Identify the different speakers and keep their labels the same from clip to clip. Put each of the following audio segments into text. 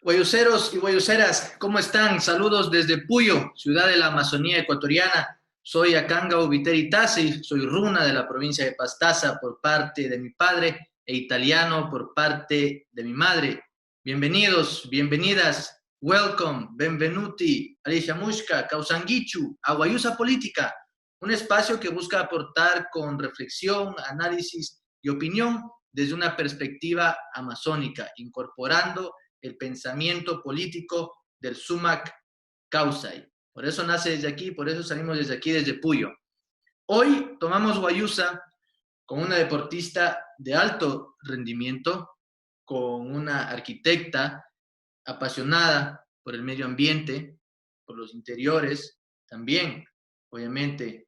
Speaker 1: Guayuseros y guayuseras, ¿cómo están? Saludos desde Puyo, ciudad de la Amazonía ecuatoriana. Soy Akangao Viteri Tassi, soy runa de la provincia de Pastaza por parte de mi padre e italiano por parte de mi madre. Bienvenidos, bienvenidas, welcome, benvenuti, Alicia Mushka, Causanguichu, a Guayusa Política, un espacio que busca aportar con reflexión, análisis y opinión desde una perspectiva amazónica, incorporando el pensamiento político del Sumac Causay. Por eso nace desde aquí, por eso salimos desde aquí, desde Puyo. Hoy tomamos Guayusa con una deportista de alto rendimiento, con una arquitecta apasionada por el medio ambiente, por los interiores, también, obviamente,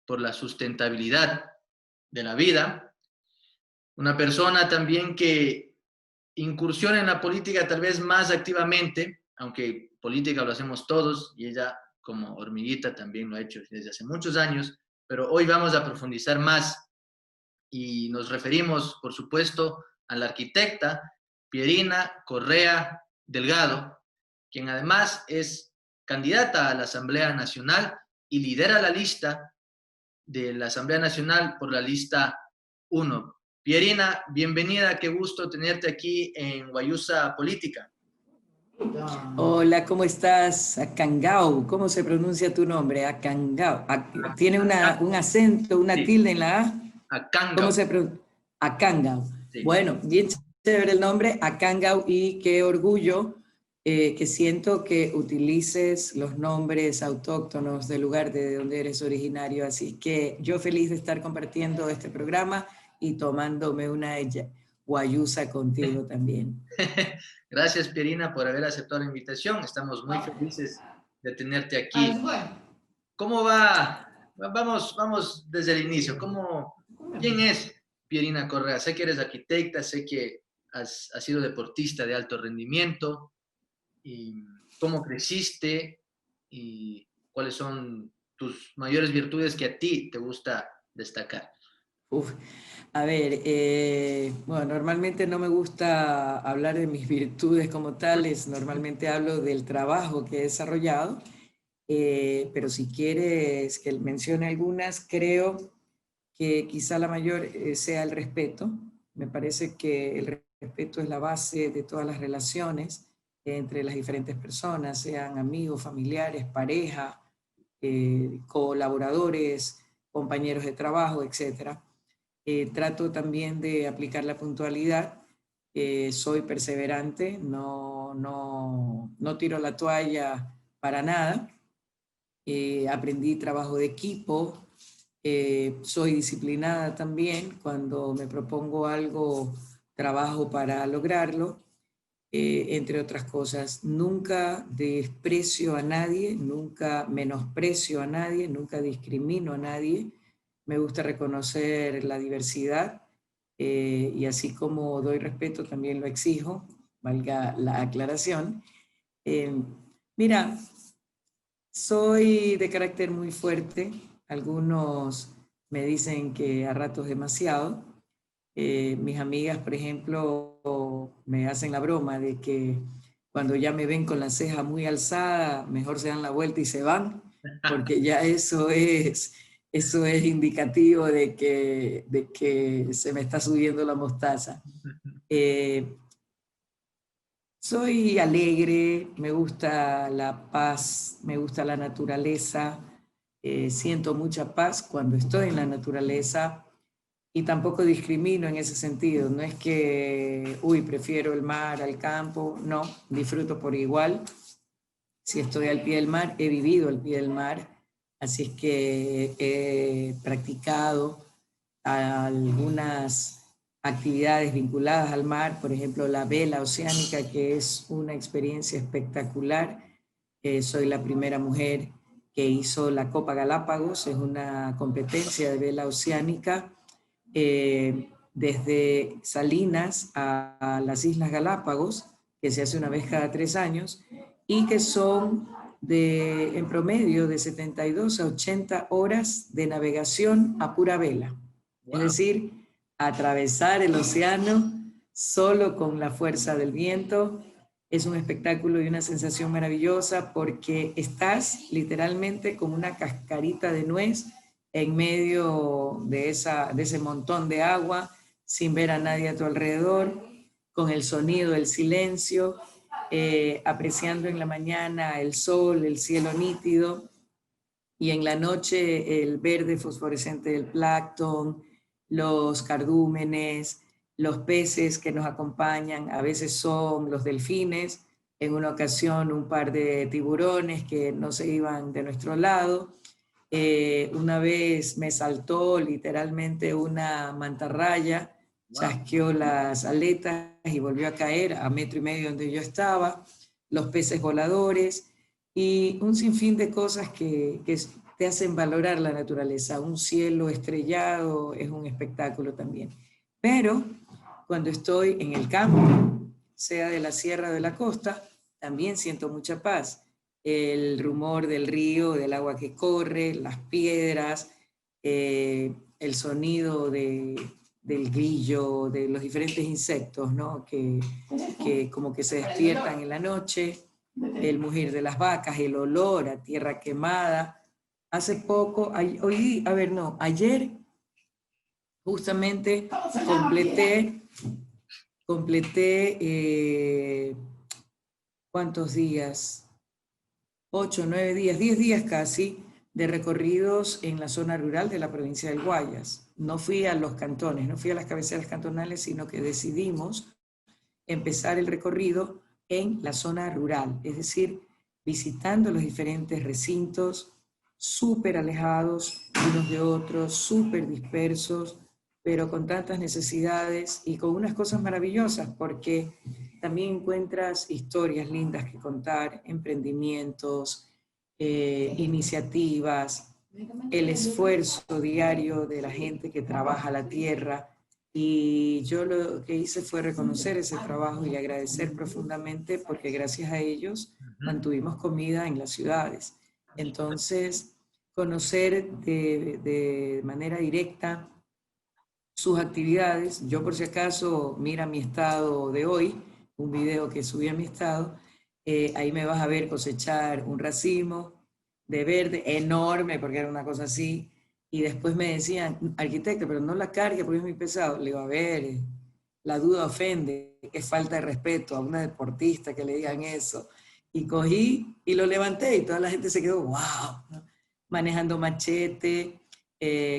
Speaker 1: por la sustentabilidad de la vida. Una persona también que incursiona en la política tal vez más activamente, aunque política lo hacemos todos y ella como hormiguita también lo ha hecho desde hace muchos años, pero hoy vamos a profundizar más y nos referimos, por supuesto, a la arquitecta Pierina Correa Delgado, quien además es candidata a la Asamblea Nacional y lidera la lista de la Asamblea Nacional por la lista 1. Pierina, bienvenida, qué gusto tenerte aquí en Guayusa Política.
Speaker 2: Hola, ¿cómo estás? Akangao, ¿cómo se pronuncia tu nombre? Akangao. ¿Tiene un acento, una tilde en la A?
Speaker 1: Akangao.
Speaker 2: ¿Cómo se pronuncia? Akangao.
Speaker 1: Sí.
Speaker 2: Bueno, bien chévere el nombre, Akangao, y qué orgullo que siento que utilices los nombres autóctonos del lugar de donde eres originario. Así que yo feliz de estar compartiendo este programa y tomándome una guayusa contigo también.
Speaker 1: Gracias, Pierina, por haber aceptado la invitación. Estamos muy felices de tenerte aquí. ¿Cómo va? Vamos desde el inicio. ¿Quién es Pierina Correa? Sé que eres arquitecta, sé que has sido deportista de alto rendimiento. Y ¿cómo creciste? ¿Y cuáles son tus mayores virtudes que a ti te gusta destacar?
Speaker 2: A ver, bueno, normalmente no me gusta hablar de mis virtudes como tales, normalmente hablo del trabajo que he desarrollado, pero si quieres que mencione algunas, creo que quizá la mayor sea el respeto. Me parece que el respeto es la base de todas las relaciones entre las diferentes personas, sean amigos, familiares, pareja, colaboradores, compañeros de trabajo, etcétera. Trato también de aplicar la puntualidad, soy perseverante, no tiro la toalla para nada, aprendí trabajo de equipo, soy disciplinada también, cuando me propongo algo, trabajo para lograrlo, entre otras cosas. Nunca desprecio a nadie, nunca menosprecio a nadie, nunca discrimino a nadie. Me gusta reconocer la diversidad y así como doy respeto, también lo exijo, valga la aclaración. Mira, soy de carácter muy fuerte, algunos me dicen que a ratos demasiado. Mis amigas, por ejemplo, me hacen la broma de que cuando ya me ven con la ceja muy alzada, mejor se dan la vuelta y se van, porque ya eso es indicativo de que se me está subiendo la mostaza. Soy alegre, me gusta la paz, me gusta la naturaleza, siento mucha paz cuando estoy en la naturaleza y tampoco discrimino en ese sentido. No es que, prefiero el mar al campo, no, disfruto por igual. Si estoy al pie del mar, he vivido al pie del mar, así es que he practicado algunas actividades vinculadas al mar, por ejemplo la vela oceánica, que es una experiencia espectacular. Soy la primera mujer que hizo la Copa Galápagos, es una competencia de vela oceánica desde Salinas a las Islas Galápagos, que se hace una vez cada 3 años, y que son en promedio de 72 a 80 horas de navegación a pura vela. Wow. Es decir, atravesar el océano solo con la fuerza del viento. Es un espectáculo y una sensación maravillosa porque estás literalmente como una cascarita de nuez en medio de ese montón de agua, sin ver a nadie a tu alrededor, con el sonido del silencio, apreciando en la mañana el sol, el cielo nítido, y en la noche el verde fosforescente del plancton, los cardúmenes, los peces que nos acompañan, a veces son los delfines, en una ocasión un par de tiburones que no se iban de nuestro lado. Una vez me saltó literalmente una mantarraya, chasqueó las aletas y volvió a caer a 1,5 metros donde yo estaba, los peces voladores y un sinfín de cosas que te hacen valorar la naturaleza. Un cielo estrellado es un espectáculo también. Pero cuando estoy en el campo, sea de la sierra o de la costa, también siento mucha paz. El rumor del río, del agua que corre, las piedras, el sonido del grillo, de los diferentes insectos, ¿no? que como que se despiertan en la noche, el mugir de las vacas, el olor a tierra quemada. Hace poco, ayer justamente completé ¿cuántos días? 8, 9 días, 10 días casi, de recorridos en la zona rural de la provincia del Guayas. No fui a los cantones, no fui a las cabeceras cantonales, sino que decidimos empezar el recorrido en la zona rural, es decir, visitando los diferentes recintos, súper alejados unos de otros, súper dispersos, pero con tantas necesidades y con unas cosas maravillosas, porque también encuentras historias lindas que contar, emprendimientos, iniciativas, el esfuerzo diario de la gente que trabaja la tierra. Y yo lo que hice fue reconocer ese trabajo y agradecer profundamente porque gracias a ellos mantuvimos comida en las ciudades. Entonces, conocer de manera directa sus actividades. Yo, por si acaso, mira mi estado de hoy, un video que subí a mi estado, ahí me vas a ver cosechar un racimo de verde enorme, porque era una cosa así, y después me decían, arquitecto, pero no la cargue porque es muy pesado. Le digo, a ver, la duda ofende, es falta de respeto a una deportista que le digan eso. Y cogí y lo levanté y toda la gente se quedó, wow, ¿no? Manejando machete,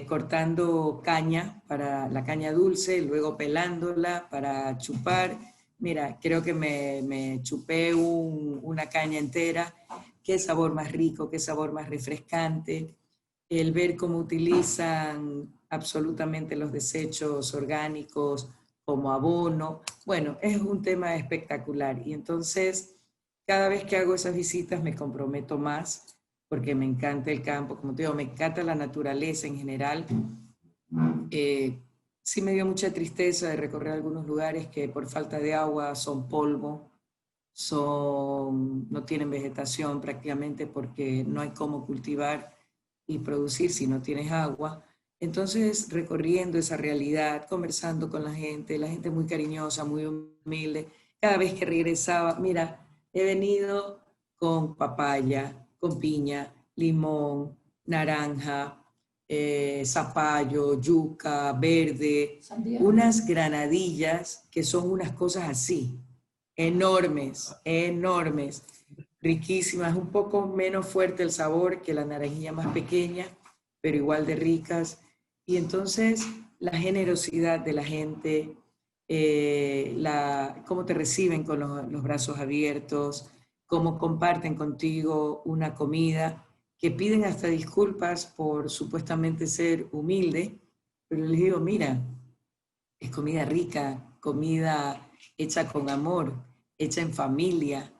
Speaker 2: cortando caña para la caña dulce, luego pelándola para chupar. Mira, creo que me chupé una caña entera. Qué sabor más rico, qué sabor más refrescante. El ver cómo utilizan absolutamente los desechos orgánicos como abono. Bueno, es un tema espectacular. Y entonces, cada vez que hago esas visitas me comprometo más porque me encanta el campo, como te digo, me encanta la naturaleza en general. Sí me dio mucha tristeza de recorrer algunos lugares que por falta de agua son polvo, no tienen vegetación prácticamente porque no hay cómo cultivar y producir si no tienes agua. Entonces, recorriendo esa realidad, conversando con la gente muy cariñosa, muy humilde, cada vez que regresaba, mira, he venido con papaya, con piña, limón, naranja, zapallo, yuca, verde, unas granadillas que son unas cosas así, enormes, enormes, riquísimas, un poco menos fuerte el sabor que la naranjilla más pequeña, pero igual de ricas. Y entonces la generosidad de la gente, cómo te reciben con los brazos abiertos, cómo comparten contigo una comida, que piden hasta disculpas por supuestamente ser humilde, pero les digo, mira, es comida rica, comida hecha con amor, hecha en familia.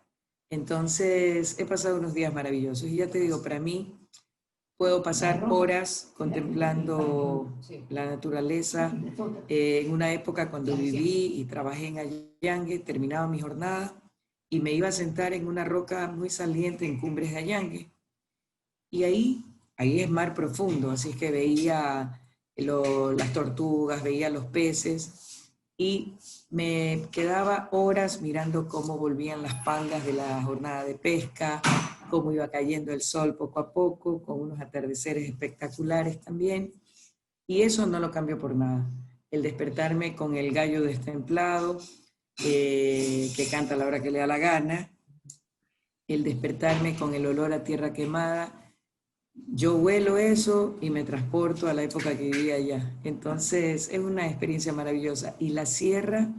Speaker 2: Entonces he pasado unos días maravillosos y ya te digo, para mí puedo pasar horas contemplando la naturaleza. En una época cuando viví y trabajé en Allangue, terminaba mi jornada y me iba a sentar en una roca muy saliente en Cumbres de Allangue. Y ahí es mar profundo, así que veía las tortugas, veía los peces y me quedaba horas mirando cómo volvían las pangas de la jornada de pesca, cómo iba cayendo el sol poco a poco, con unos atardeceres espectaculares también. Y eso no lo cambio por nada. El despertarme con el gallo destemplado, que canta a la hora que le da la gana, el despertarme con el olor a tierra quemada, yo huelo eso y me transporto a la época que vivía allá. Entonces es una experiencia maravillosa. Y la sierra,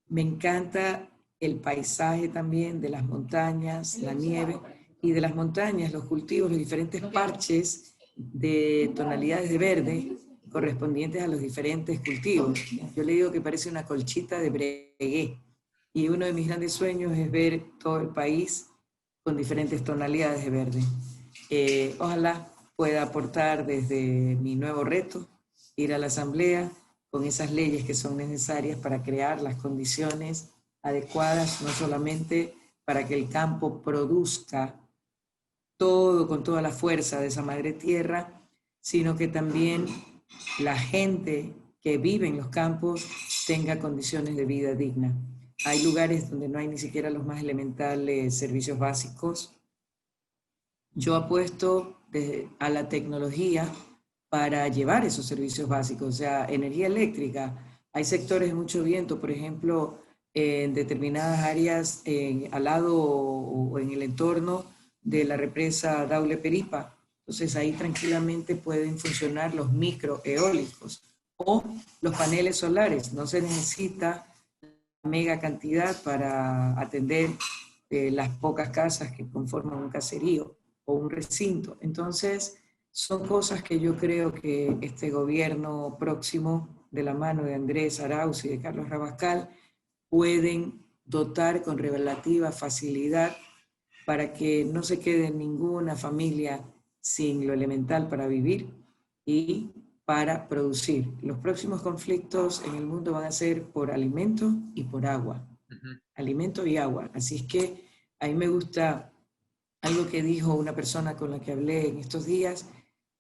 Speaker 2: me encanta el paisaje también de las montañas, la nieve, y de las montañas, los cultivos, los diferentes parches de tonalidades de verde correspondientes a los diferentes cultivos. Yo le digo que parece una colchita de Breguet. Y uno de mis grandes sueños es ver todo el país con diferentes tonalidades de verde. Ojalá pueda aportar desde mi nuevo reto, ir a la asamblea con esas leyes que son necesarias para crear las condiciones adecuadas, no solamente para que el campo produzca todo con toda la fuerza de esa madre tierra, sino que también la gente que vive en los campos tenga condiciones de vida digna. Hay lugares donde no hay ni siquiera los más elementales servicios básicos. Yo apuesto a la tecnología para llevar esos servicios básicos, o sea, energía eléctrica. Hay sectores de mucho viento, por ejemplo, en determinadas áreas al lado o en el entorno de la represa Daule-Peripa. Entonces ahí tranquilamente pueden funcionar los microeólicos o los paneles solares. No se necesita mega cantidad para atender las pocas casas que conforman un caserío o un recinto. Entonces, son cosas que yo creo que este gobierno próximo, de la mano de Andrés Arauz y de Carlos Rabascal, pueden dotar con relativa facilidad para que no se quede ninguna familia sin lo elemental para vivir y para producir. Los próximos conflictos en el mundo van a ser por alimento y por agua. Alimento y agua. Así es que a mí me gusta algo que dijo una persona con la que hablé en estos días.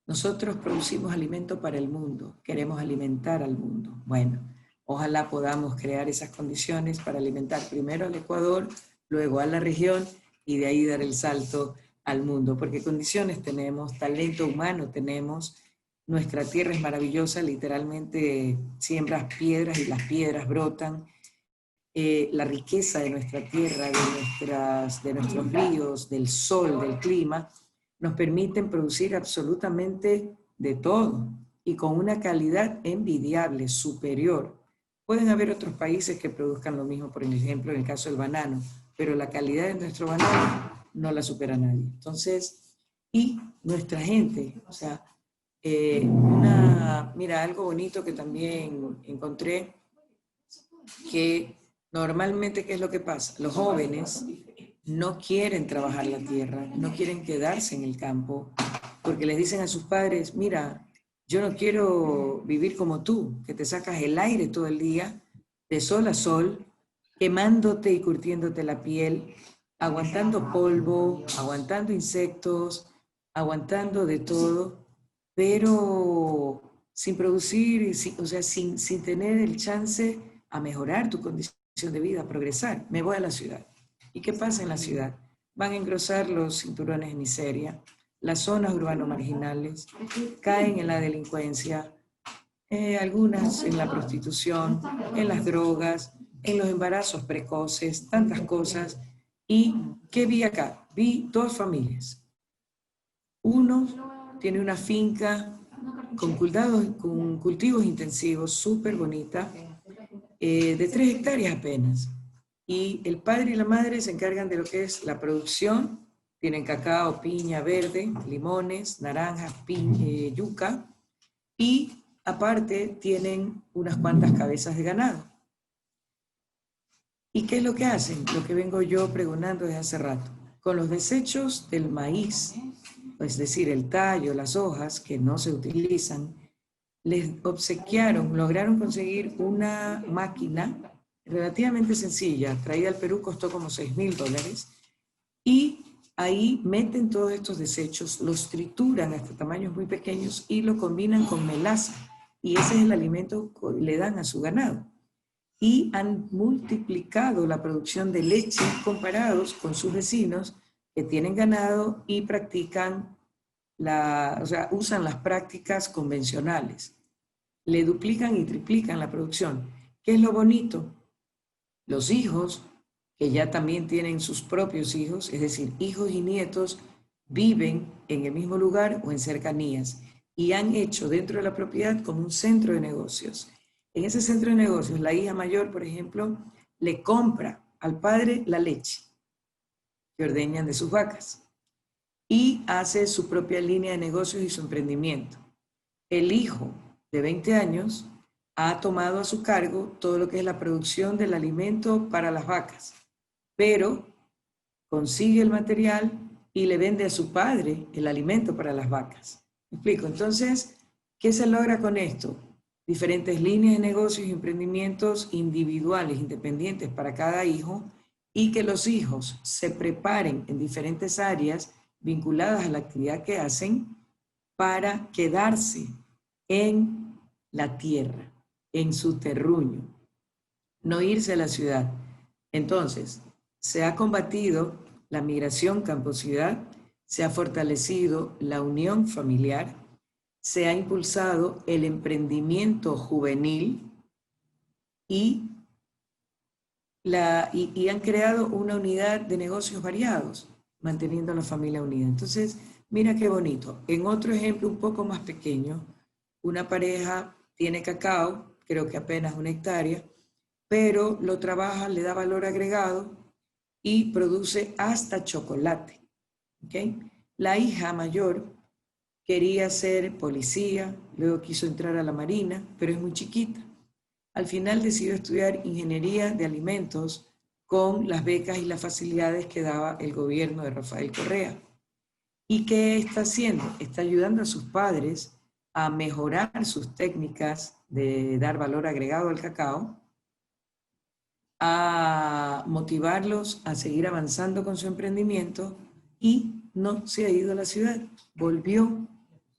Speaker 2: Nosotros producimos alimento para el mundo, queremos alimentar al mundo. Bueno, ojalá podamos crear esas condiciones para alimentar primero al Ecuador, luego a la región y de ahí dar el salto al mundo, porque condiciones tenemos, talento humano tenemos, nuestra tierra es maravillosa, literalmente siembras piedras y las piedras brotan. La riqueza de nuestra tierra, de nuestros ríos, del sol, del clima, nos permiten producir absolutamente de todo y con una calidad envidiable, superior. Pueden haber otros países que produzcan lo mismo, por ejemplo, en el caso del banano, pero la calidad de nuestro banano no la supera nadie. Entonces, y nuestra gente, o sea, mira, algo bonito que también encontré, que normalmente, ¿qué es lo que pasa? Los jóvenes no quieren trabajar la tierra, no quieren quedarse en el campo, porque les dicen a sus padres, mira, yo no quiero vivir como tú, que te sacas el aire todo el día, de sol a sol, quemándote y curtiéndote la piel, aguantando polvo, aguantando insectos, aguantando de todo, pero sin producir, o sea, sin tener el chance a mejorar tu condición de vida, a progresar. Me voy a la ciudad. ¿Y qué pasa en la ciudad? Van a engrosar los cinturones de miseria, las zonas urbano-marginales, caen en la delincuencia, algunas en la prostitución, en las drogas, en los embarazos precoces, tantas cosas. ¿Y qué vi acá? Vi dos familias. Uno tiene una finca con cultivos intensivos, súper bonita, de 3 hectáreas apenas. Y el padre y la madre se encargan de lo que es la producción. Tienen cacao, piña verde, limones, naranjas, yuca. Y aparte tienen unas cuantas cabezas de ganado. ¿Y qué es lo que hacen? Lo que vengo yo preguntando desde hace rato. Con los desechos del maíz, es decir, el tallo, las hojas que no se utilizan, les obsequiaron, lograron conseguir una máquina relativamente sencilla, traída al Perú costó como $6.000, y ahí meten todos estos desechos, los trituran hasta tamaños muy pequeños y lo combinan con melaza, y ese es el alimento que le dan a su ganado. Y han multiplicado la producción de leche comparados con sus vecinos que tienen ganado y practican usan las prácticas convencionales. Le duplican y triplican la producción. ¿Qué es lo bonito? Los hijos, que ya también tienen sus propios hijos, es decir, hijos y nietos, viven en el mismo lugar o en cercanías y han hecho dentro de la propiedad como un centro de negocios. En ese centro de negocios, la hija mayor, por ejemplo, le compra al padre la leche que ordeñan de sus vacas y hace su propia línea de negocios y su emprendimiento. El hijo de 20 años ha tomado a su cargo todo lo que es la producción del alimento para las vacas, pero consigue el material y le vende a su padre el alimento para las vacas. ¿Me explico? Entonces, ¿qué se logra con esto? Diferentes líneas de negocios y emprendimientos individuales, independientes para cada hijo, y que los hijos se preparen en diferentes áreas vinculadas a la actividad que hacen para quedarse en la tierra, en su terruño, no irse a la ciudad. Entonces, se ha combatido la migración campo-ciudad, se ha fortalecido la unión familiar, se ha impulsado el emprendimiento juvenil y han creado una unidad de negocios variados, manteniendo a la familia unida. Entonces, mira qué bonito. En otro ejemplo un poco más pequeño, una pareja tiene cacao, creo que apenas 1 hectárea, pero lo trabaja, le da valor agregado y produce hasta chocolate. ¿Okay? La hija mayor quería ser policía, luego quiso entrar a la Marina, pero es muy chiquita. Al final decidió estudiar ingeniería de alimentos con las becas y las facilidades que daba el gobierno de Rafael Correa. ¿Y qué está haciendo? Está ayudando a sus padres a mejorar sus técnicas de dar valor agregado al cacao, a motivarlos a seguir avanzando con su emprendimiento, y no se ha ido a la ciudad, volvió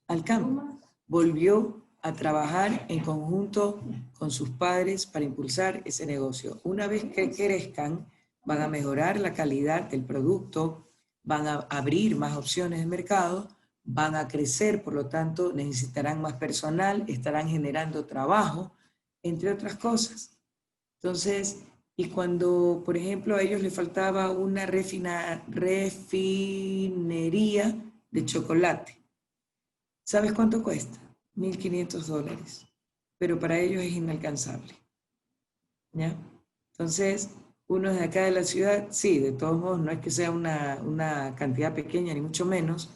Speaker 2: al campo, volvió a trabajar en conjunto con sus padres para impulsar ese negocio. Una vez que crezcan, van a mejorar la calidad del producto, van a abrir más opciones de mercado, van a crecer, por lo tanto necesitarán más personal, estarán generando trabajo, entre otras cosas. Entonces, y cuando, por ejemplo, a ellos les faltaba una refinería de chocolate, ¿sabes cuánto cuesta? $1.500, pero para ellos es inalcanzable. ¿Ya? Entonces, uno de acá de la ciudad, sí, de todos modos, no es que sea una cantidad pequeña, ni mucho menos,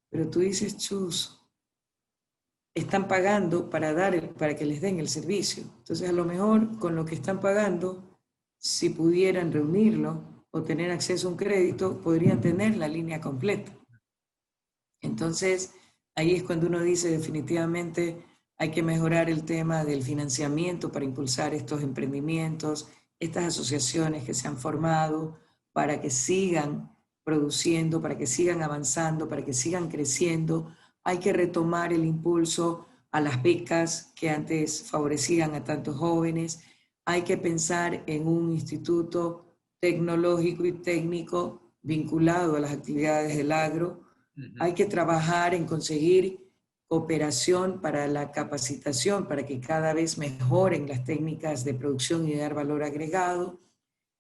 Speaker 2: pero tú dices, chus, están pagando para que les den el servicio. Entonces, a lo mejor, con lo que están pagando, si pudieran reunirlo o tener acceso a un crédito, podrían tener la línea completa. Entonces, ahí es cuando uno dice definitivamente hay que mejorar el tema del financiamiento para impulsar estos emprendimientos, estas asociaciones que se han formado para que sigan produciendo, para que sigan avanzando, para que sigan creciendo. Hay que retomar el impulso a las becas que antes favorecían a tantos jóvenes. Hay que pensar en un instituto tecnológico y técnico vinculado a las actividades del agro. Hay que trabajar en conseguir cooperación para la capacitación, para que cada vez mejoren las técnicas de producción y dar valor agregado,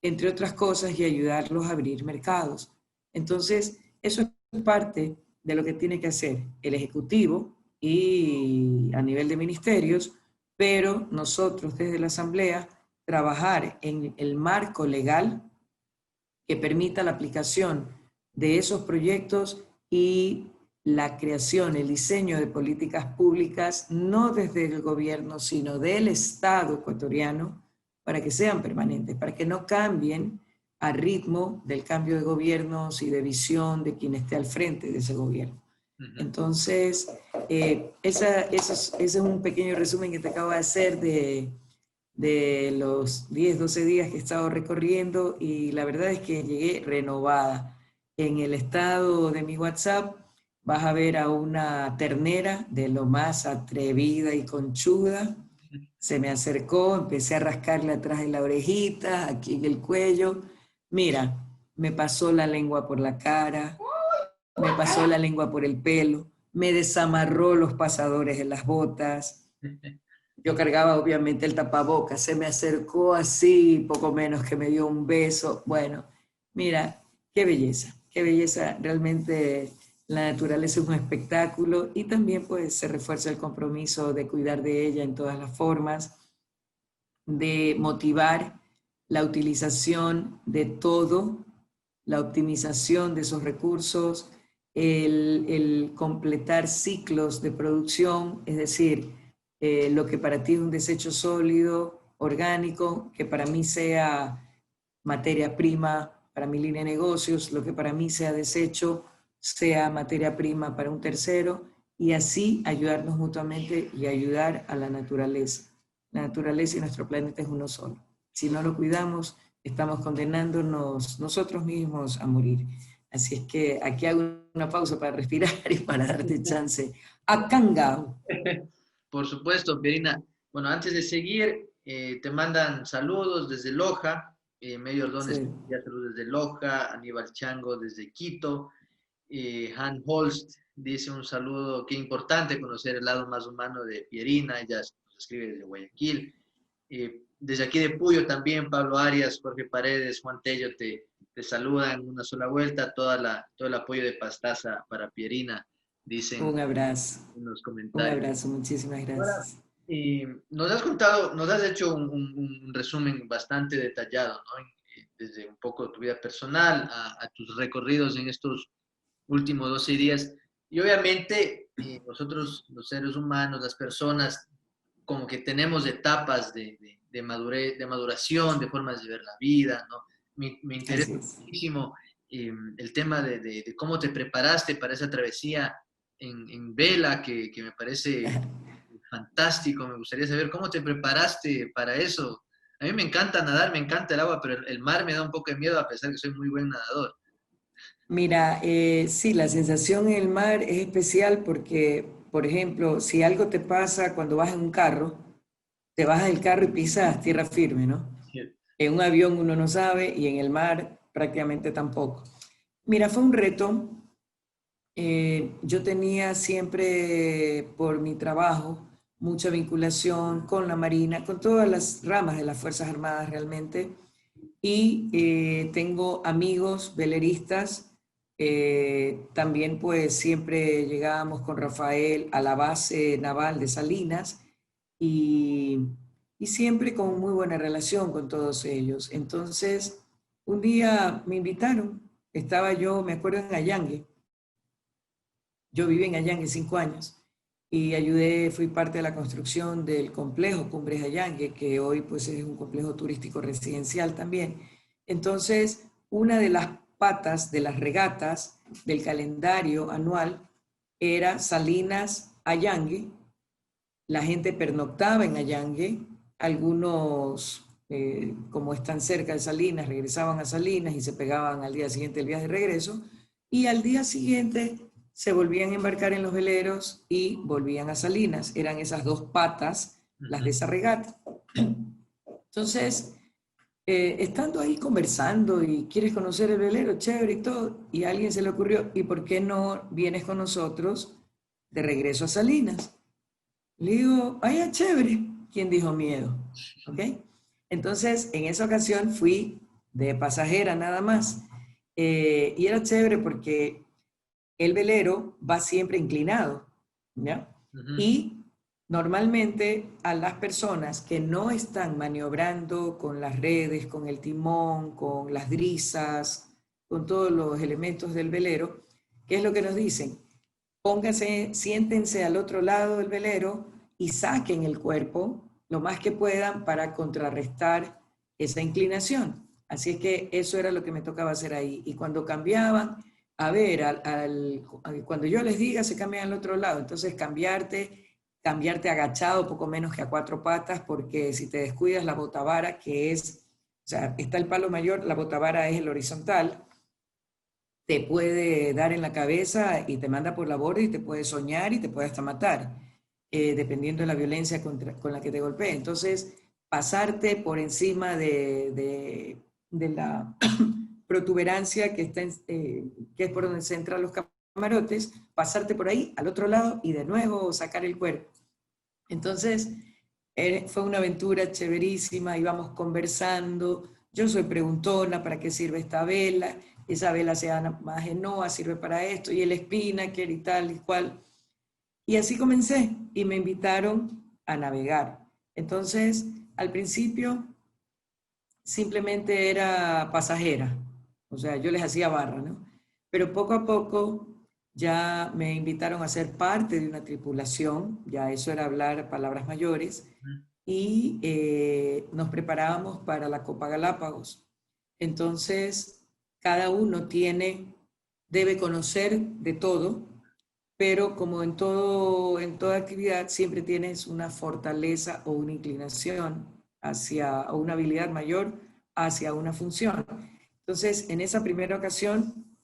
Speaker 2: entre otras cosas, y ayudarlos a abrir mercados. Entonces, eso es parte de lo que tiene que hacer el Ejecutivo y a nivel de ministerios, pero nosotros desde la Asamblea trabajar en el marco legal que permita la aplicación de esos proyectos y la creación, el diseño de políticas públicas, no desde el gobierno, sino del Estado ecuatoriano, para que sean permanentes, para que no cambien a ritmo del cambio de gobiernos y de visión de quien esté al frente de ese gobierno. Entonces, ese es un pequeño resumen que te acabo de hacer de de los 10, 12 días que he estado recorriendo y la verdad es que llegué renovada. En el estado de mi WhatsApp vas a ver a una ternera de lo más atrevida y conchuda. Se me acercó, empecé a rascarle atrás de la orejita, aquí en el cuello. Mira, me pasó la lengua por la cara, me pasó la lengua por el pelo, me desamarró los pasadores de las botas. Yo cargaba obviamente el tapabocas, se me acercó así, poco menos que me dio un beso. Bueno, mira, qué belleza, realmente la naturaleza es un espectáculo y también pues se refuerza el compromiso de cuidar de ella en todas las formas, de motivar la utilización de todo, la optimización de esos recursos, el completar ciclos de producción, es decir, lo que para ti es un desecho sólido, orgánico, que para mí sea materia prima para mi línea de negocios, lo que para mí sea desecho, sea materia prima para un tercero, y así ayudarnos mutuamente y ayudar a la naturaleza. La naturaleza y nuestro planeta es uno solo. Si no lo cuidamos, estamos condenándonos nosotros mismos a morir. Así es que aquí hago una pausa para respirar y para darte chance. Akangao.
Speaker 1: Por supuesto, Pierina. Bueno, antes de seguir, te mandan saludos desde Loja, Medio Ordóñez,
Speaker 2: Sí.
Speaker 1: ya saludos desde Loja, Aníbal Chango desde Quito, Han Holst dice un saludo, qué importante conocer el lado más humano de Pierina, ella nos escribe desde Guayaquil. Desde aquí de Puyo también, Pablo Arias, Jorge Paredes, Juan Tello te saludan en una sola vuelta, todo el apoyo de Pastaza para Pierina, dicen en los
Speaker 2: un
Speaker 1: comentarios.
Speaker 2: abrazo, muchísimas
Speaker 1: Ahora,
Speaker 2: gracias.
Speaker 1: nos has contado, nos has hecho un resumen bastante detallado, ¿no? Desde un poco tu vida personal a tus recorridos en estos últimos 12 días. Y obviamente nosotros, los seres humanos, las personas, como que tenemos etapas de maduración, de formas de ver la vida, ¿no? Me interesa
Speaker 2: Así es.
Speaker 1: muchísimo el tema de cómo te preparaste para esa travesía en vela, que me parece fantástico. Me gustaría saber cómo te preparaste para eso. A mí me encanta nadar, me encanta el agua, pero el mar me da un poco de miedo a pesar de que soy muy buen nadador.
Speaker 2: Mira, sí, la sensación en el mar es especial porque, por ejemplo, si algo te pasa cuando vas en un carro, te bajas del carro y pisas tierra firme, ¿no?
Speaker 1: Sí.
Speaker 2: En un avión uno no sabe y en el mar prácticamente tampoco. Mira, fue un reto. Yo tenía siempre, por mi trabajo, mucha vinculación con la Marina, con todas las ramas de las Fuerzas Armadas realmente. Y tengo amigos veleristas. También pues siempre llegábamos con Rafael a la base naval de Salinas y, y siempre con muy buena relación con todos ellos. Entonces, un día me invitaron, estaba yo, me acuerdo, en Allangue. Yo viví en Allangue 5 años y ayudé, fui parte de la construcción del complejo Cumbres Allangue, que hoy pues es un complejo turístico residencial también. Entonces, una de las patas de las regatas del calendario anual era Salinas Allangue. La gente pernoctaba en Allangue, algunos, como están cerca de Salinas, regresaban a Salinas y se pegaban al día siguiente el viaje de regreso, y al día siguiente se volvían a embarcar en los veleros y volvían a Salinas. Eran esas dos patas las de esa regata. Entonces, estando ahí conversando y quieres conocer el velero, chévere y todo, y a alguien se le ocurrió, ¿y por qué no vienes con nosotros de regreso a Salinas? Le digo, ay, chévere. ¿Quién dijo miedo? ¿Ok? Entonces, en esa ocasión fui de pasajera nada más. Y era chévere porque el velero va siempre inclinado, ¿ya?
Speaker 1: Ujú.
Speaker 2: Y normalmente a las personas que no están maniobrando con las redes, con el timón, con las drisas, con todos los elementos del velero, ¿qué es lo que nos dicen? Pónganse, siéntense al otro lado del velero y saquen el cuerpo lo más que puedan para contrarrestar esa inclinación. Así es que eso era lo que me tocaba hacer ahí. Y cuando cambiaban, a ver, cuando yo les diga, se cambian al otro lado. Entonces, cambiarte cambiarte agachado poco menos que a 4 patas, porque si te descuidas la botavara, que es, o sea, está el palo mayor, la botavara es el horizontal, te puede dar en la cabeza y te manda por la borda y te puede soñar y te puede hasta matar, dependiendo de la violencia con la que te golpee. Entonces, pasarte por encima de la protuberancia que es por donde se entran los camarotes, pasarte por ahí al otro lado y de nuevo sacar el cuerpo. Entonces, fue una aventura chéverísima, íbamos conversando, yo soy preguntona, ¿para qué sirve esta vela? Esa vela se llama Genoa, sirve para esto, y el Spinnaker y tal y cual. Y así comencé, y me invitaron a navegar. Entonces, al principio, simplemente era pasajera, o sea, yo les hacía barra, ¿no? Pero poco a poco ya me invitaron a ser parte de una tripulación, ya eso era hablar palabras mayores, y nos preparábamos para la Copa Galápagos. Entonces, cada uno debe conocer de todo, pero como en toda actividad, siempre tienes una fortaleza o una inclinación o una habilidad mayor hacia una función. Entonces, en esa primera ocasión,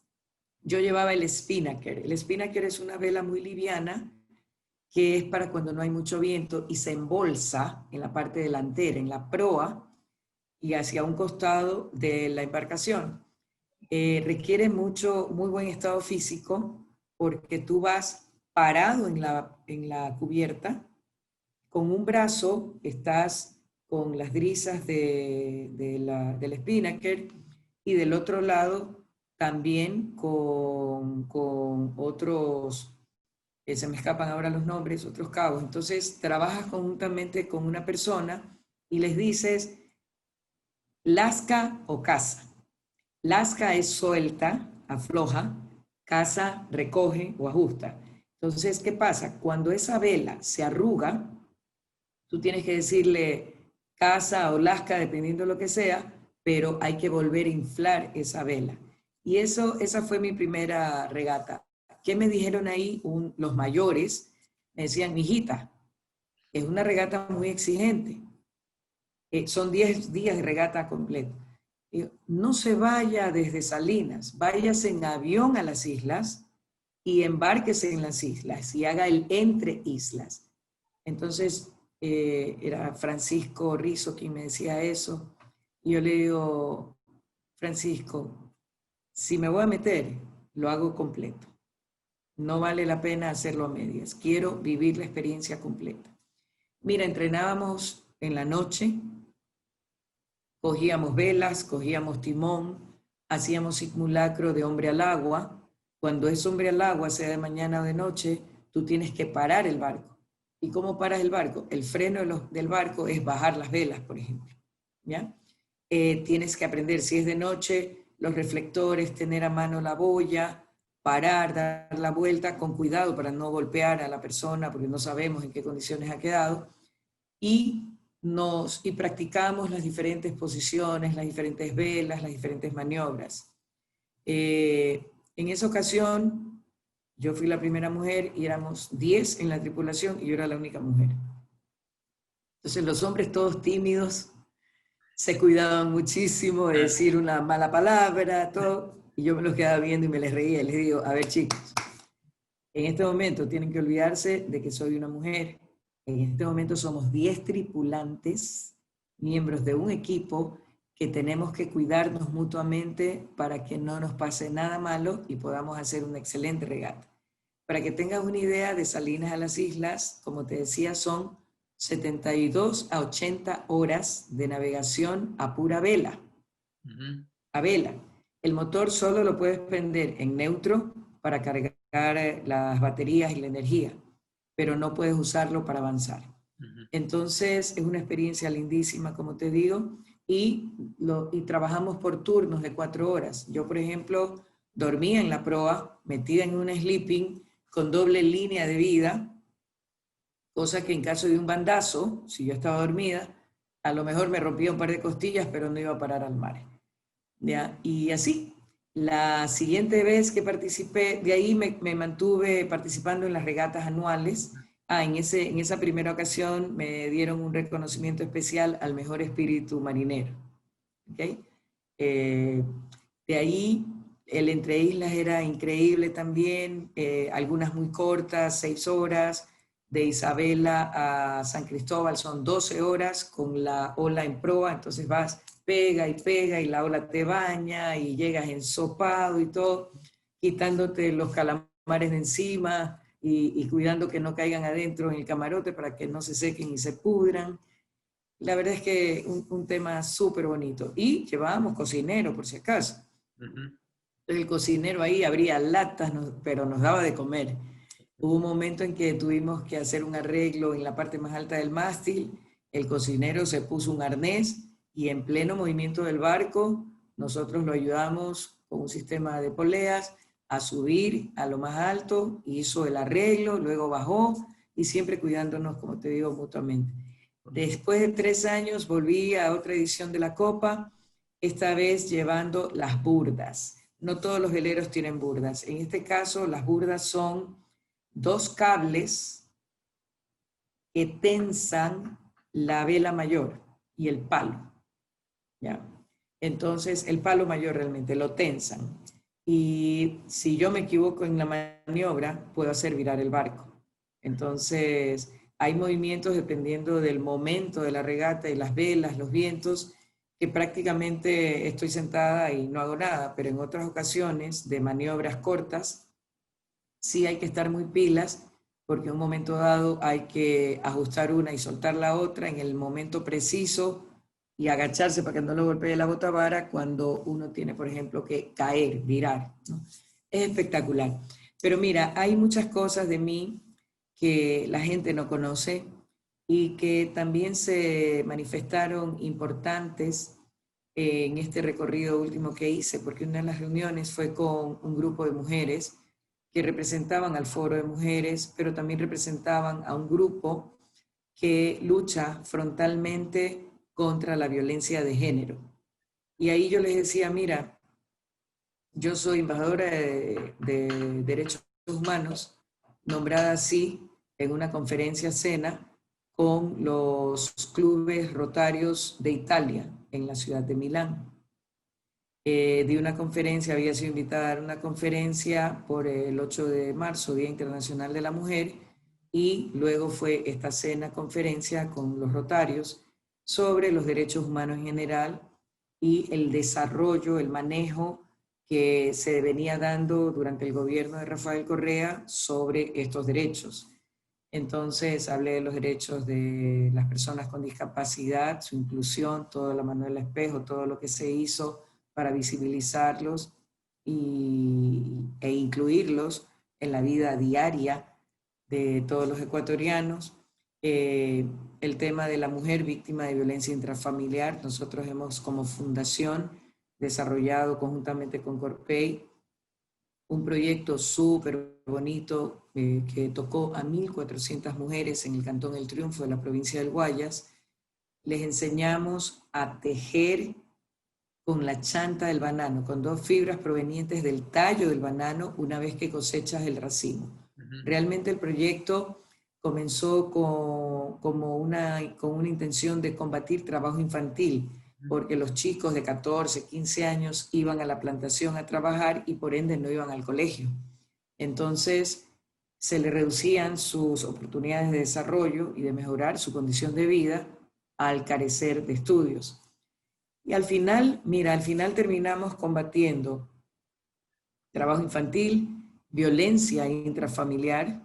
Speaker 2: yo llevaba el Spinnaker. El Spinnaker es una vela muy liviana que es para cuando no hay mucho viento y se embolsa en la parte delantera, en la proa y hacia un costado de la embarcación. Requiere muy buen estado físico porque tú vas parado en la cubierta, con un brazo estás con las drisas del spinnaker y del otro lado también con otros, se me escapan ahora los nombres, otros cabos. Entonces trabajas conjuntamente con una persona y les dices lasca o casa. Lasca es suelta, afloja, casa recoge o ajusta. Entonces, ¿qué pasa? Cuando esa vela se arruga, tú tienes que decirle casa o lasca, dependiendo de lo que sea, pero hay que volver a inflar esa vela. Y esa fue mi primera regata. ¿Qué me dijeron ahí los mayores? Me decían, mijita, es una regata muy exigente. Son 10 días de regata completa. No se vaya desde Salinas, váyase en avión a las islas y embárquese en las islas y haga el entre islas. Entonces, era Francisco Rizo quien me decía eso. Y yo le digo, Francisco, si me voy a meter, lo hago completo. No vale la pena hacerlo a medias. Quiero vivir la experiencia completa. Mira, entrenábamos en la noche, cogíamos velas, cogíamos timón, hacíamos simulacro de hombre al agua. Cuando es hombre al agua, sea de mañana o de noche, tú tienes que parar el barco. ¿Y cómo paras el barco? El freno del barco es bajar las velas, por ejemplo. ¿Ya? Tienes que aprender, si es de noche, los reflectores, tener a mano la boya, parar, dar la vuelta con cuidado para no golpear a la persona, porque no sabemos en qué condiciones ha quedado. Y practicamos las diferentes posiciones, las diferentes velas, las diferentes maniobras. En esa ocasión, yo fui la primera mujer y éramos 10 en la tripulación y yo era la única mujer. Entonces los hombres todos tímidos, se cuidaban muchísimo de decir una mala palabra, todo, y yo me los quedaba viendo y me les reía y les digo, a ver chicos, en este momento tienen que olvidarse de que soy una mujer. En este momento somos 10 tripulantes, miembros de un equipo que tenemos que cuidarnos mutuamente para que no nos pase nada malo y podamos hacer una excelente regata. Para que tengas una idea, de Salinas a las islas, como te decía, son 72 a 80 horas de navegación a pura vela. A vela. El motor solo lo puedes prender en neutro para cargar las baterías y la energía, pero no puedes usarlo para avanzar. Entonces es una experiencia lindísima, como te digo, y trabajamos por turnos de 4 horas. Yo, por ejemplo, dormía en la proa, metida en una sleeping con doble línea de vida, cosa que en caso de un bandazo, si yo estaba dormida, a lo mejor me rompía un par de costillas, pero no iba a parar al mar. ¿Ya? Y así, la siguiente vez que participé, de ahí me mantuve participando en las regatas anuales, En esa primera ocasión me dieron un reconocimiento especial al mejor espíritu marinero. ¿Okay? De ahí, el Entre Islas era increíble también, algunas muy cortas, 6 horas. De Isabela a San Cristóbal son 12 horas con la ola en proa, entonces vas, pega y la ola te baña y llegas ensopado y todo, quitándote los calamares de encima y cuidando que no caigan adentro en el camarote para que no se sequen y se pudran. La verdad es que un tema súper bonito. Y llevábamos cocinero, por si acaso. El cocinero ahí abría latas, pero nos daba de comer. Hubo un momento en que tuvimos que hacer un arreglo en la parte más alta del mástil. El cocinero se puso un arnés y en pleno movimiento del barco, nosotros lo ayudamos con un sistema de poleas a subir a lo más alto, hizo el arreglo, luego bajó y siempre cuidándonos, como te digo, mutuamente. Después de 3 años volví a otra edición de la Copa, esta vez llevando las burdas. No todos los veleros tienen burdas. En este caso, las burdas son 2 cables que tensan la vela mayor y el palo. ¿Ya? Entonces, el palo mayor realmente lo tensan. Y si yo me equivoco en la maniobra, puedo hacer virar el barco. Entonces, hay movimientos dependiendo del momento de la regata y las velas, los vientos, que prácticamente estoy sentada y no hago nada, pero en otras ocasiones de maniobras cortas, sí hay que estar muy pilas, porque en un momento dado hay que ajustar una y soltar la otra en el momento preciso y agacharse para que no lo golpee la botavara cuando uno tiene, por ejemplo, que caer, virar, ¿no? Es espectacular. Pero mira, hay muchas cosas de mí que la gente no conoce y que también se manifestaron importantes en este recorrido último que hice, porque una de las reuniones fue con un grupo de mujeres que representaban al Foro de Mujeres, pero también representaban a un grupo que lucha frontalmente contra la violencia de género. Y ahí yo les decía, mira, yo soy embajadora de Derechos Humanos, nombrada así en una conferencia cena con los clubes rotarios de Italia en la ciudad de Milán. Di una conferencia, había sido invitada a dar una conferencia por el 8 de marzo, Día Internacional de la Mujer, y luego fue esta cena conferencia con los rotarios sobre los derechos humanos en general y el desarrollo, el manejo que se venía dando durante el gobierno de Rafael Correa sobre estos derechos. Entonces hablé de los derechos de las personas con discapacidad, su inclusión, toda la Manuela Espejo, todo lo que se hizo para visibilizarlos e incluirlos en la vida diaria de todos los ecuatorianos. El tema de la mujer víctima de violencia intrafamiliar, nosotros hemos como fundación desarrollado conjuntamente con Corpey un proyecto súper bonito que tocó a 1.400 mujeres en el Cantón El Triunfo de la provincia del Guayas. Les enseñamos a tejer con la chanta del banano, con 2 fibras provenientes del tallo del banano una vez que cosechas el racimo. Realmente el proyecto comenzó con una intención de combatir trabajo infantil, porque los chicos de 14, 15 años iban a la plantación a trabajar y por ende no iban al colegio. Entonces se le reducían sus oportunidades de desarrollo y de mejorar su condición de vida al carecer de estudios. Y al final, mira, al final terminamos combatiendo trabajo infantil, violencia intrafamiliar,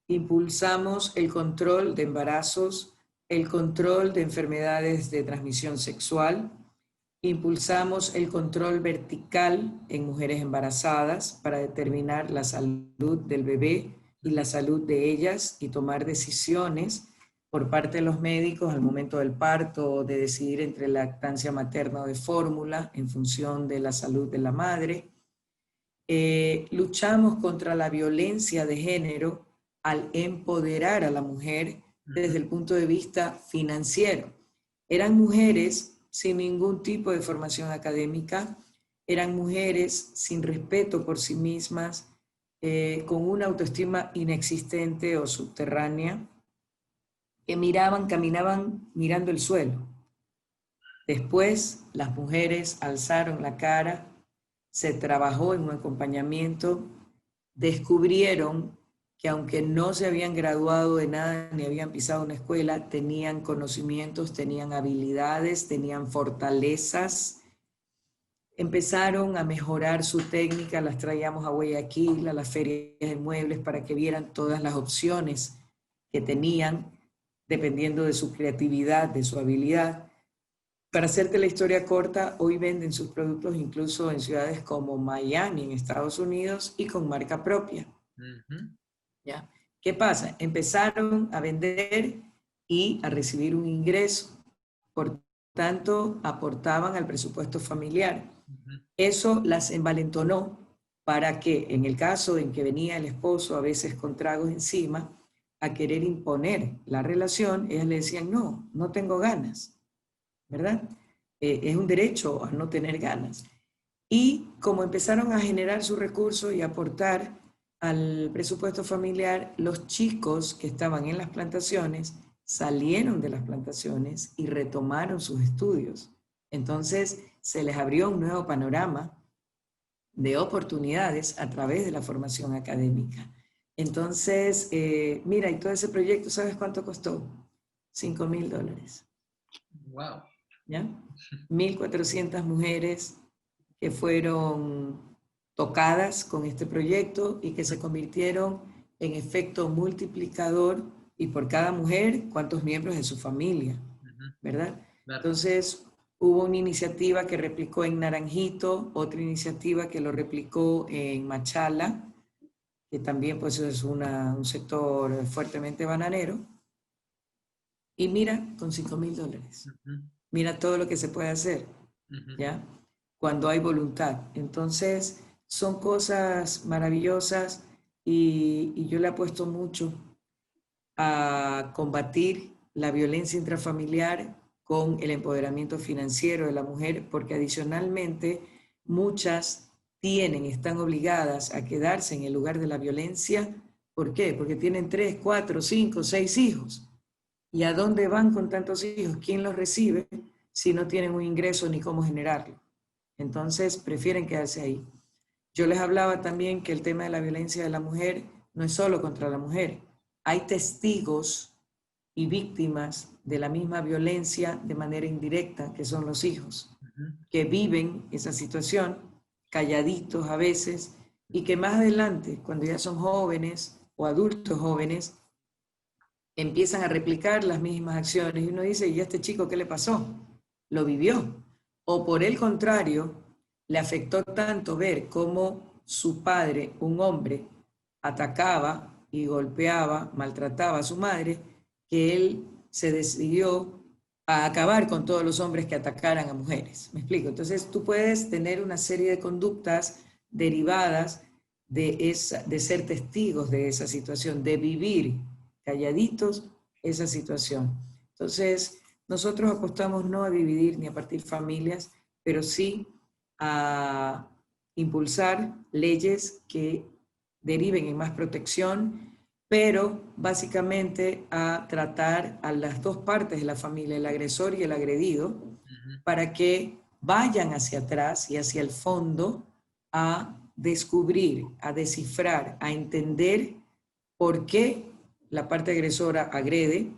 Speaker 2: impulsamos el control de embarazos, el control de enfermedades de transmisión sexual, impulsamos el control vertical en mujeres embarazadas para determinar la salud del bebé y la salud de ellas y tomar decisiones por parte de los médicos al momento del parto, de decidir entre lactancia materna o de fórmula en función de la salud de la madre. Luchamos contra la violencia de género al empoderar a la mujer desde el punto de vista financiero. Eran mujeres sin ningún tipo de formación académica, eran mujeres sin respeto por sí mismas, con una autoestima inexistente o subterránea, que caminaban mirando el suelo. Después las mujeres alzaron la cara, se trabajó en un acompañamiento, descubrieron que aunque no se habían graduado de nada ni habían pisado una escuela, tenían conocimientos, tenían habilidades, tenían fortalezas. Empezaron a mejorar su técnica, las traíamos a Guayaquil, a las ferias de muebles, para que vieran todas las opciones que tenían, dependiendo de su creatividad, de su habilidad. Para hacerte la historia corta, hoy venden sus productos incluso en ciudades como Miami, en Estados Unidos, y con marca propia. ¿Ya? ¿Qué pasa? Empezaron a vender y a recibir un ingreso. Por tanto, aportaban al presupuesto familiar. Eso las envalentonó para que, en el caso en que venía el esposo, a veces con tragos encima, a querer imponer la relación, ellas le decían, no, no tengo ganas, ¿verdad? Es un derecho a no tener ganas. Y como empezaron a generar sus recursos y aportar al presupuesto familiar, los chicos que estaban en las plantaciones salieron de las plantaciones y retomaron sus estudios. Entonces se les abrió un nuevo panorama de oportunidades a través de la formación académica. Entonces, mira, y todo ese proyecto, ¿sabes cuánto costó? $5,000.
Speaker 1: Wow.
Speaker 2: ¿Ya? 1.400 mujeres que fueron tocadas con este proyecto y que se convirtieron en efecto multiplicador, y por cada mujer, cuántos miembros de su familia, ¿verdad? Claro. Entonces, hubo una iniciativa que replicó en Naranjito, otra iniciativa que lo replicó en Machala, que también pues es un sector fuertemente bananero, y mira, con $5,000. Mira todo lo que se puede hacer, ¿ya? Cuando hay voluntad. Entonces, son cosas maravillosas, y yo le apuesto mucho a combatir la violencia intrafamiliar con el empoderamiento financiero de la mujer, porque adicionalmente muchas están obligadas a quedarse en el lugar de la violencia. ¿Por qué? Porque tienen 3, 4, 5, 6 hijos. ¿Y a dónde van con tantos hijos? ¿Quién los recibe si no tienen un ingreso ni cómo generarlo? Entonces prefieren quedarse ahí. Yo les hablaba también que el tema de la violencia de la mujer no es solo contra la mujer. Hay testigos y víctimas de la misma violencia de manera indirecta, que son los hijos, que viven esa situación calladitos a veces, y que más adelante, cuando ya son jóvenes o adultos jóvenes, empiezan a replicar las mismas acciones, y uno dice, ¿y a este chico qué le pasó? Lo vivió. O por el contrario, le afectó tanto ver cómo su padre, un hombre, atacaba y golpeaba, maltrataba a su madre, que él se decidió a acabar con todos los hombres que atacaran a mujeres. ¿Me explico? Entonces tú puedes tener una serie de conductas derivadas de ser testigos de esa situación, de vivir calladitos esa situación. Entonces, nosotros apostamos no a dividir ni a partir familias, pero sí a impulsar leyes que deriven en más protección, pero básicamente a tratar a las dos partes de la familia, el agresor y el agredido, para que vayan hacia atrás y hacia el fondo a descubrir, a descifrar, a entender por qué la parte agresora agrede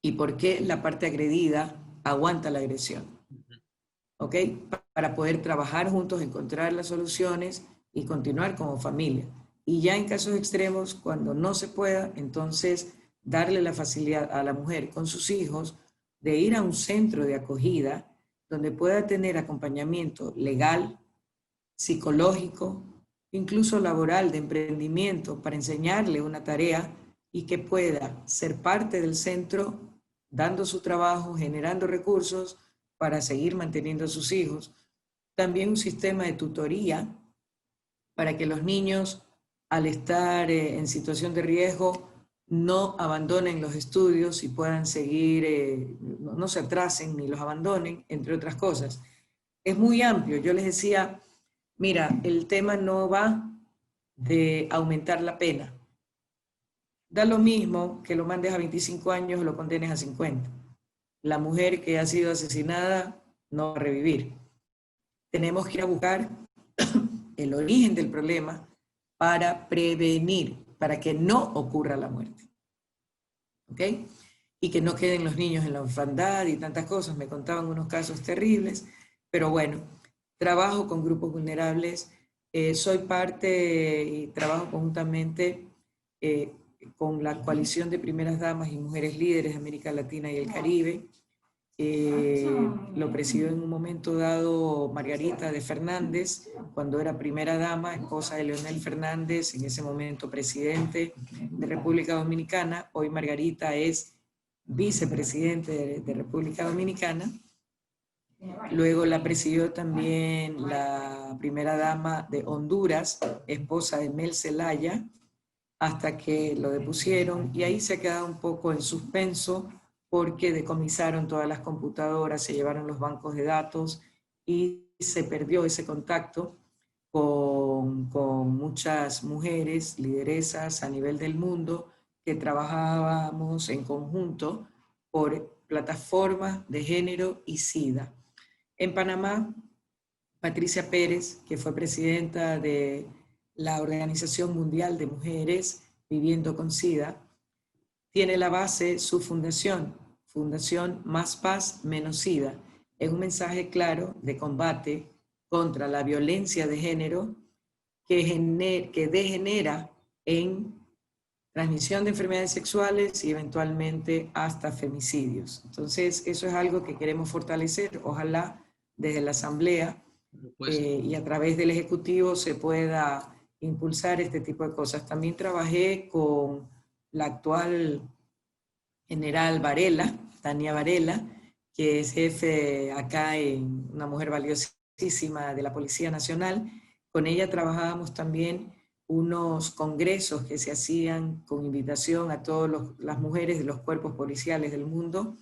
Speaker 2: y por qué la parte agredida aguanta la agresión. ¿Ok? Para poder trabajar juntos, encontrar las soluciones y continuar como familia. Y ya en casos extremos, cuando no se pueda, entonces darle la facilidad a la mujer con sus hijos de ir a un centro de acogida donde pueda tener acompañamiento legal, psicológico, incluso laboral, de emprendimiento, para enseñarle una tarea y que pueda ser parte del centro, dando su trabajo, generando recursos para seguir manteniendo a sus hijos. También un sistema de tutoría para que los niños, al estar en situación de riesgo, no abandonen los estudios y puedan seguir, no se atrasen ni los abandonen, entre otras cosas. Es muy amplio. Yo les decía, mira, el tema no va de aumentar la pena. Da lo mismo que lo mandes a 25 años o lo condenes a 50. La mujer que ha sido asesinada no va a revivir. Tenemos que ir a buscar el origen del problema para prevenir, para que no ocurra la muerte. ¿Ok? Y que no queden los niños en la orfandad y tantas cosas. Me contaban unos casos terribles, pero bueno, trabajo con grupos vulnerables, soy parte y trabajo conjuntamente con la coalición de primeras damas y mujeres líderes de América Latina y el Caribe. Lo presidió en un momento dado Margarita de Fernández, cuando era primera dama, esposa de Leonel Fernández, en ese momento presidente de República Dominicana. Hoy Margarita es vicepresidente de República Dominicana. Luego la presidió también la primera dama de Honduras, esposa de Mel Zelaya, hasta que lo depusieron, y ahí se ha quedado un poco en suspenso porque decomisaron todas las computadoras, se llevaron los bancos de datos y se perdió ese contacto con muchas mujeres lideresas a nivel del mundo que trabajábamos en conjunto por plataformas de género y SIDA. En Panamá, Patricia Pérez, que fue presidenta de la Organización Mundial de Mujeres Viviendo con SIDA, tiene la base su fundación, Fundación Más Paz Menos SIDA. Es un mensaje claro de combate contra la violencia de género que degenera en transmisión de enfermedades sexuales y eventualmente hasta femicidios. Entonces, eso es algo que queremos fortalecer. Ojalá desde la Asamblea y a través del Ejecutivo se pueda impulsar este tipo de cosas. También trabajé con la actual general Varela, Tania Varela, que es jefe acá, una mujer valiosísima de la Policía Nacional. Con ella trabajábamos también unos congresos que se hacían con invitación a todas las mujeres de los cuerpos policiales del mundo.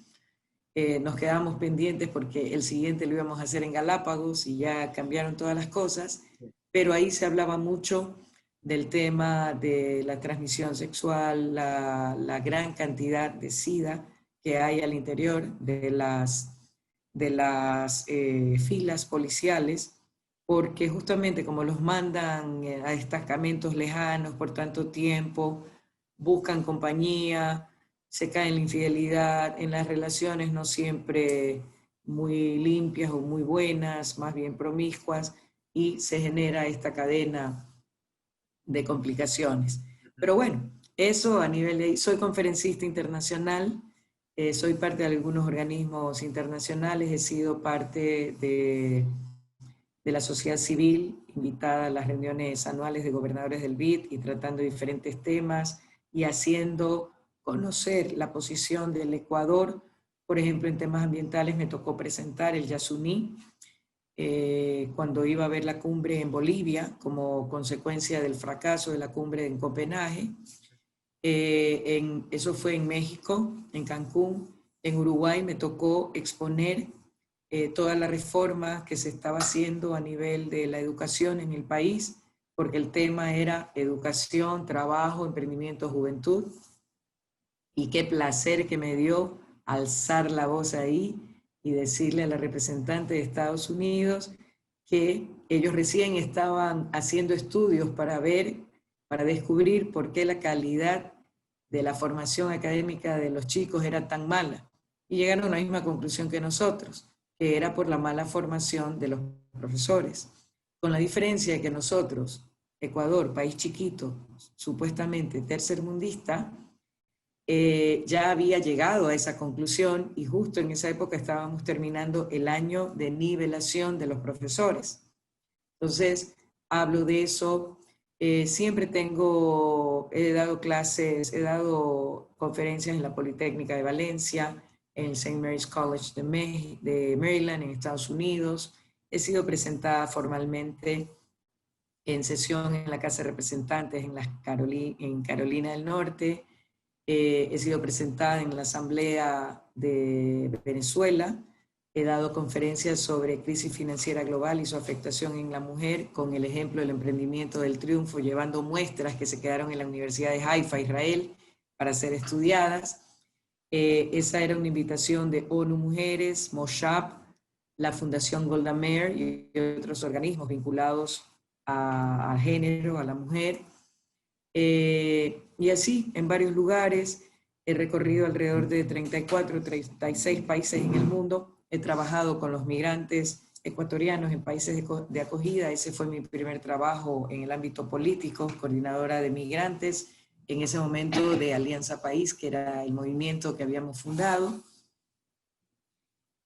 Speaker 2: Nos quedamos pendientes porque el siguiente lo íbamos a hacer en Galápagos y ya cambiaron todas las cosas, pero ahí se hablaba mucho del tema de la transmisión sexual, la gran cantidad de SIDA que hay al interior de las filas policiales, porque justamente como los mandan a destacamentos lejanos por tanto tiempo, buscan compañía, se cae en la infidelidad, en las relaciones no siempre muy limpias o muy buenas, más bien promiscuas, y se genera esta cadena de complicaciones. Pero bueno, eso a nivel de... Soy conferencista internacional, soy parte de algunos organismos internacionales, he sido parte de la sociedad civil, invitada a las reuniones anuales de gobernadores del BID y tratando diferentes temas y haciendo conocer la posición del Ecuador. Por ejemplo, en temas ambientales me tocó presentar el Yasuní, cuando iba a haber la cumbre en Bolivia, como consecuencia del fracaso de la cumbre en Copenhague. Eso fue en México, en Cancún. En Uruguay me tocó exponer toda la reforma que se estaba haciendo a nivel de la educación en el país, porque el tema era educación, trabajo, emprendimiento, juventud. Y qué placer que me dio alzar la voz ahí y decirle a la representante de Estados Unidos que ellos recién estaban haciendo estudios para descubrir por qué la calidad de la formación académica de los chicos era tan mala. Y llegaron a la misma conclusión que nosotros, que era por la mala formación de los profesores. Con la diferencia de que nosotros, Ecuador, país chiquito, supuestamente tercermundista, ya había llegado a esa conclusión y justo en esa época estábamos terminando el año de nivelación de los profesores. Entonces, hablo de eso. Siempre he dado clases, he dado conferencias en la Politécnica de Valencia, en el St. Mary's College de Maryland, en Estados Unidos. He sido presentada formalmente en sesión en la Casa de Representantes en Carolina del Norte. He sido presentada en la Asamblea de Venezuela, He dado conferencias sobre crisis financiera global y su afectación en la mujer, con el ejemplo del emprendimiento del triunfo, llevando muestras que se quedaron en la Universidad de Haifa, Israel, para ser estudiadas. Esa era una invitación de ONU Mujeres, Moshab, la Fundación Golda Meir y otros organismos vinculados al género, a la mujer. Y así, en varios lugares, he recorrido alrededor de 34, 36 países en el mundo. He trabajado con los migrantes ecuatorianos en países de acogida. Ese fue mi primer trabajo en el ámbito político, coordinadora de migrantes, en ese momento de Alianza País, que era el movimiento que habíamos fundado,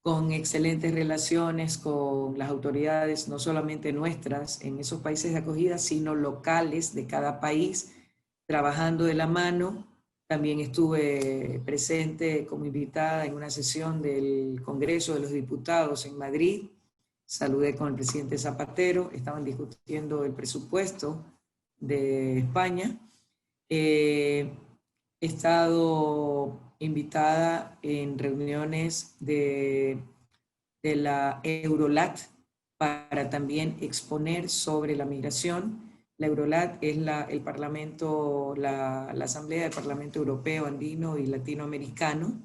Speaker 2: con excelentes relaciones con las autoridades, no solamente nuestras en esos países de acogida, sino locales de cada país, trabajando de la mano. También estuve presente como invitada en una sesión del Congreso de los Diputados en Madrid. Saludé con el presidente Zapatero, estaban discutiendo el presupuesto de España. He estado invitada en reuniones de la Eurolat para también exponer sobre la migración. La Eurolat es el Parlamento, la Asamblea del Parlamento Europeo, Andino y Latinoamericano,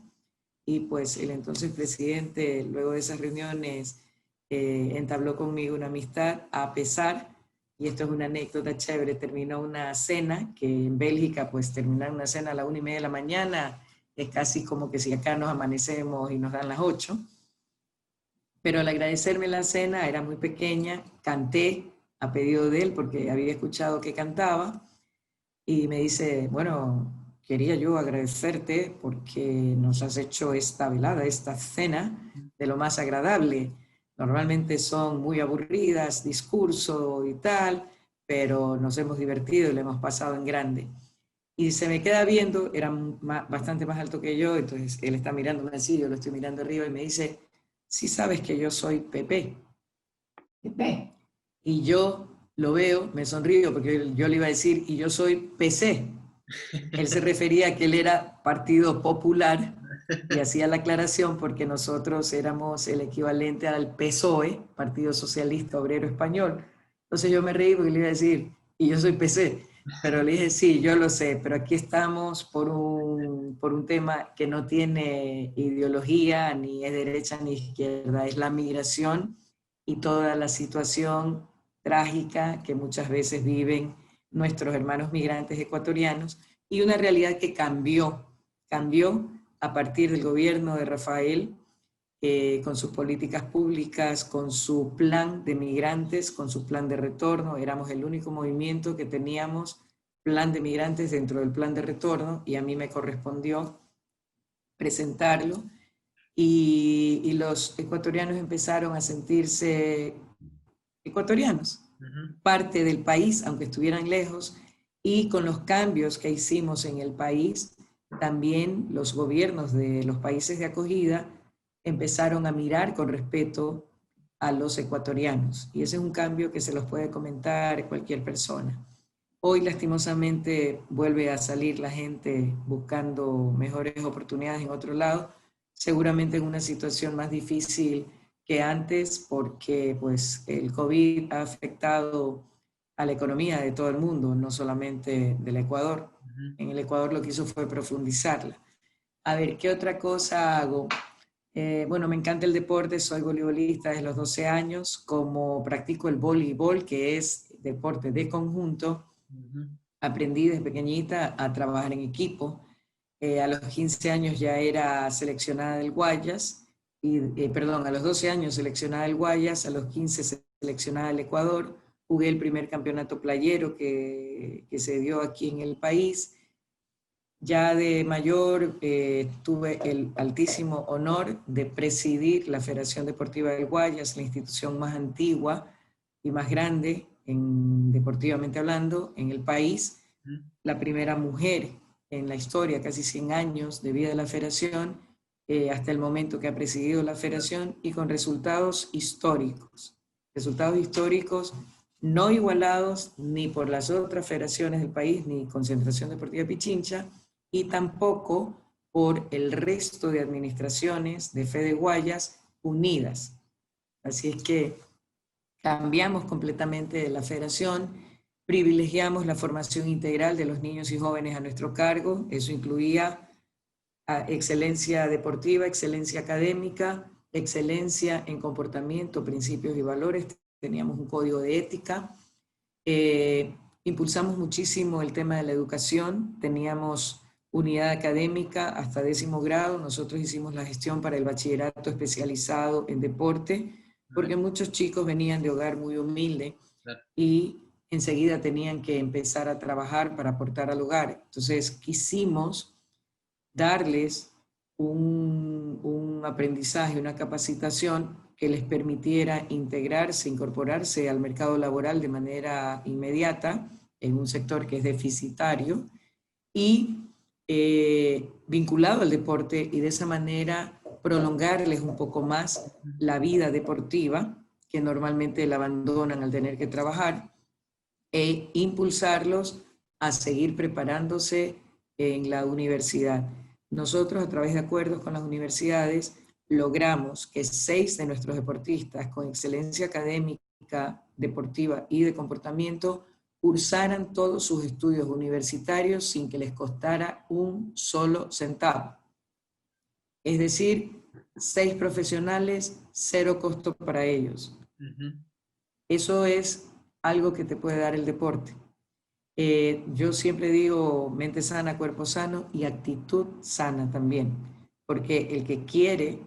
Speaker 2: y pues el entonces presidente, luego de esas reuniones, entabló conmigo una amistad, a pesar, y esto es una anécdota chévere, terminó una cena, que en Bélgica pues terminar una cena a la 1:30 de la mañana es casi como que si acá nos amanecemos y nos dan las 8, pero al agradecerme la cena, era muy pequeña, canté a pedido de él porque había escuchado que cantaba, y me dice, bueno, quería yo agradecerte porque nos has hecho esta velada, esta cena de lo más agradable. Normalmente son muy aburridas, discurso y tal, pero nos hemos divertido y lo hemos pasado en grande. Y se me queda viendo, era bastante más alto que yo, entonces él está mirándome así, yo lo estoy mirando arriba y me dice, sí sabes que yo soy Pepe. Pepe. Y yo lo veo, me sonrío porque yo le iba a decir, y yo soy PC. Él se refería a que él era Partido Popular y hacía la aclaración porque nosotros éramos el equivalente al PSOE, Partido Socialista Obrero Español. Entonces yo me reí porque le iba a decir, y yo soy PC. Pero le dije, sí, yo lo sé, pero aquí estamos por un tema que no tiene ideología, ni es derecha ni izquierda, es la migración y toda la situación trágica que muchas veces viven nuestros hermanos migrantes ecuatorianos, y una realidad que cambió a partir del gobierno de Rafael, con sus políticas públicas, con su plan de migrantes, con su plan de retorno. Éramos el único movimiento que teníamos plan de migrantes dentro del plan de retorno, y a mí me correspondió presentarlo, y los ecuatorianos empezaron a sentirse ecuatorianos, parte del país, aunque estuvieran lejos, y con los cambios que hicimos en el país, también los gobiernos de los países de acogida empezaron a mirar con respeto a los ecuatorianos, y ese es un cambio que se los puede comentar cualquier persona. Hoy, lastimosamente, vuelve a salir la gente buscando mejores oportunidades en otro lado, seguramente en una situación más difícil que antes, porque pues, el COVID ha afectado a la economía de todo el mundo, no solamente del Ecuador. En el Ecuador lo que hizo fue profundizarla. A ver, ¿qué otra cosa hago? Bueno, me encanta el deporte, soy voleibolista desde los 12 años, como practico el voleibol, que es deporte de conjunto. Aprendí desde pequeñita a trabajar en equipo. A los 15 años ya era seleccionada del Guayas, a los 12 años seleccionada del Guayas, a los 15 seleccionada del Ecuador. Jugué el primer campeonato playero que se dio aquí en el país. Ya de mayor tuve el altísimo honor de presidir la Federación Deportiva del Guayas, la institución más antigua y más grande, deportivamente hablando, en el país. La primera mujer en la historia, casi 100 años de vida de la federación, hasta el momento que ha presidido la federación, y con resultados históricos no igualados ni por las otras federaciones del país, ni Concentración Deportiva Pichincha, y tampoco por el resto de administraciones de Fede Guayas, unidas. Así es que cambiamos completamente de la federación, privilegiamos la formación integral de los niños y jóvenes a nuestro cargo. Eso incluía excelencia deportiva, excelencia académica, excelencia en comportamiento, principios y valores. Teníamos un código de ética. Impulsamos muchísimo el tema de la educación. Teníamos unidad académica hasta 10º grado. Nosotros hicimos la gestión para el bachillerato especializado en deporte, porque muchos chicos venían de hogar muy humilde y enseguida tenían que empezar a trabajar para aportar al hogar. Entonces quisimos darles un aprendizaje, una capacitación que les permitiera integrarse, incorporarse al mercado laboral de manera inmediata en un sector que es deficitario y vinculado al deporte, y de esa manera prolongarles un poco más la vida deportiva, que normalmente la abandonan al tener que trabajar, e impulsarlos a seguir preparándose en la universidad. Nosotros, a través de acuerdos con las universidades, logramos que 6 de nuestros deportistas con excelencia académica, deportiva y de comportamiento cursaran todos sus estudios universitarios sin que les costara un solo centavo. Es decir, 6 profesionales, 0 costo para ellos. Eso es algo que te puede dar el deporte. Yo siempre digo mente sana, cuerpo sano y actitud sana también, porque el que quiere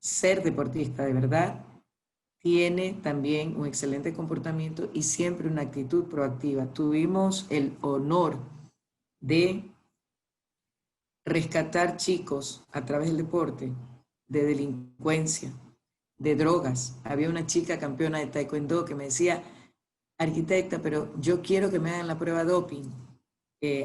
Speaker 2: ser deportista de verdad tiene también un excelente comportamiento y siempre una actitud proactiva. Tuvimos el honor de rescatar chicos a través del deporte de delincuencia, de drogas. Había una chica campeona de taekwondo que me decía: arquitecta, pero yo quiero que me hagan la prueba doping,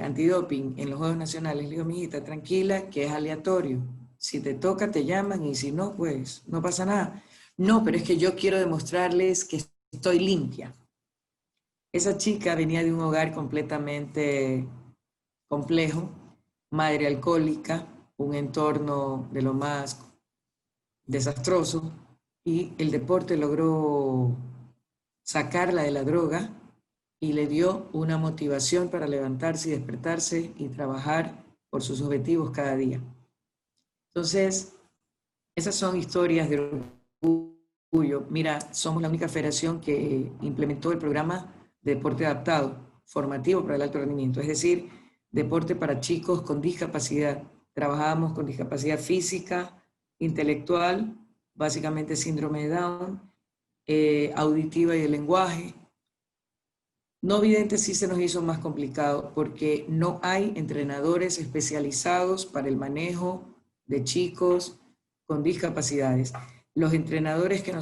Speaker 2: antidoping en los Juegos Nacionales. Le digo: mijita, tranquila, que es aleatorio. Si te toca, te llaman, y si no, pues no pasa nada. No, pero es que yo quiero demostrarles que estoy limpia. Esa chica venía de un hogar completamente complejo, madre alcohólica, un entorno de lo más desastroso, y el deporte logró sacarla de la droga y le dio una motivación para levantarse y despertarse y trabajar por sus objetivos cada día. Entonces, esas son historias de orgullo. Mira, somos la única federación que implementó el programa de deporte adaptado, formativo para el alto rendimiento, es decir, deporte para chicos con discapacidad. Trabajamos con discapacidad física, intelectual, básicamente síndrome de Down, auditiva y de lenguaje. No vidente sí se nos hizo más complicado porque no hay entrenadores especializados para el manejo de chicos con discapacidades. Los entrenadores que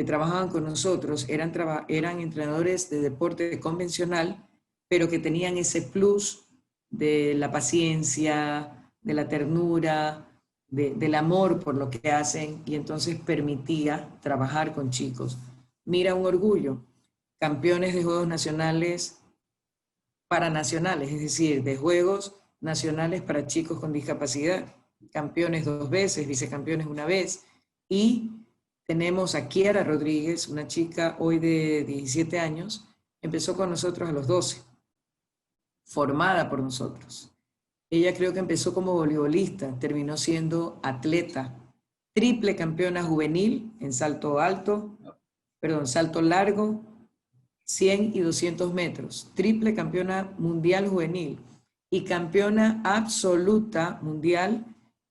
Speaker 2: trabajaban con nosotros eran entrenadores de deporte convencional, pero que tenían ese plus de la paciencia, de la ternura, del amor por lo que hacen, y entonces permitía trabajar con chicos. Mira, un orgullo, campeones de Juegos Nacionales paranacionales, es decir, de Juegos Nacionales para chicos con discapacidad, campeones 2 veces, vicecampeones 1 vez, y tenemos a Kiara Rodríguez, una chica hoy de 17 años, empezó con nosotros a los 12, formada por nosotros. Ella creo que empezó como voleibolista, terminó siendo atleta, triple campeona juvenil en salto largo, 100 y 200 metros, triple campeona mundial juvenil y campeona absoluta mundial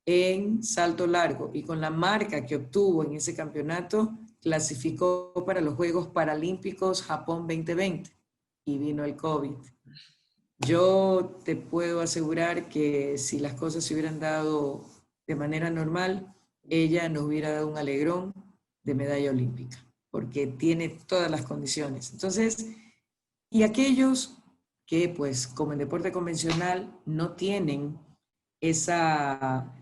Speaker 2: en salto largo. Y con la marca que obtuvo en ese campeonato, clasificó para los Juegos Paralímpicos Japón 2020 y vino el COVID. Yo te puedo asegurar que si las cosas se hubieran dado de manera normal, ella nos hubiera dado un alegrón de medalla olímpica, porque tiene todas las condiciones. Entonces, y aquellos que, pues, como en deporte convencional, no tienen esa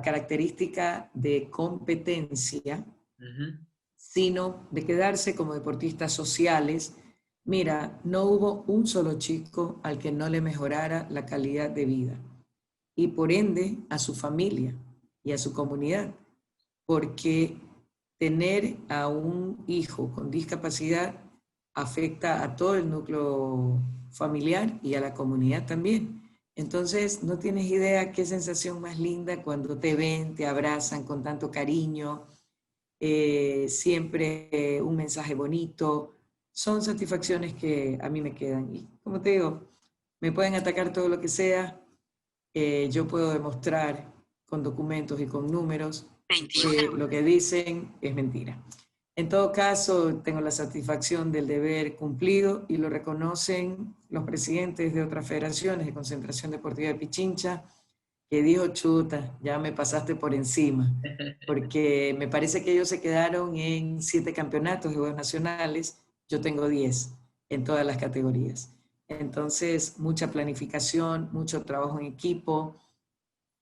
Speaker 2: característica de competencia, sino de quedarse como deportistas sociales. Mira, no hubo un solo chico al que no le mejorara la calidad de vida, y por ende a su familia y a su comunidad. porque tener a un hijo con discapacidad afecta a todo el núcleo familiar y a la comunidad también. Entonces, no tienes idea qué sensación más linda cuando te ven, te abrazan con tanto cariño, siempre un mensaje bonito. Son satisfacciones que a mí me quedan. Y como te digo, me pueden atacar todo lo que sea, yo puedo demostrar con documentos y con números que lo que dicen es mentira. En todo caso, tengo la satisfacción del deber cumplido y lo reconocen los presidentes de otras federaciones de Concentración Deportiva de Pichincha, que dijo, chuta, ya me pasaste por encima, porque me parece que ellos se quedaron en 7 campeonatos de juegos nacionales, yo tengo 10 en todas las categorías. Entonces, mucha planificación, mucho trabajo en equipo,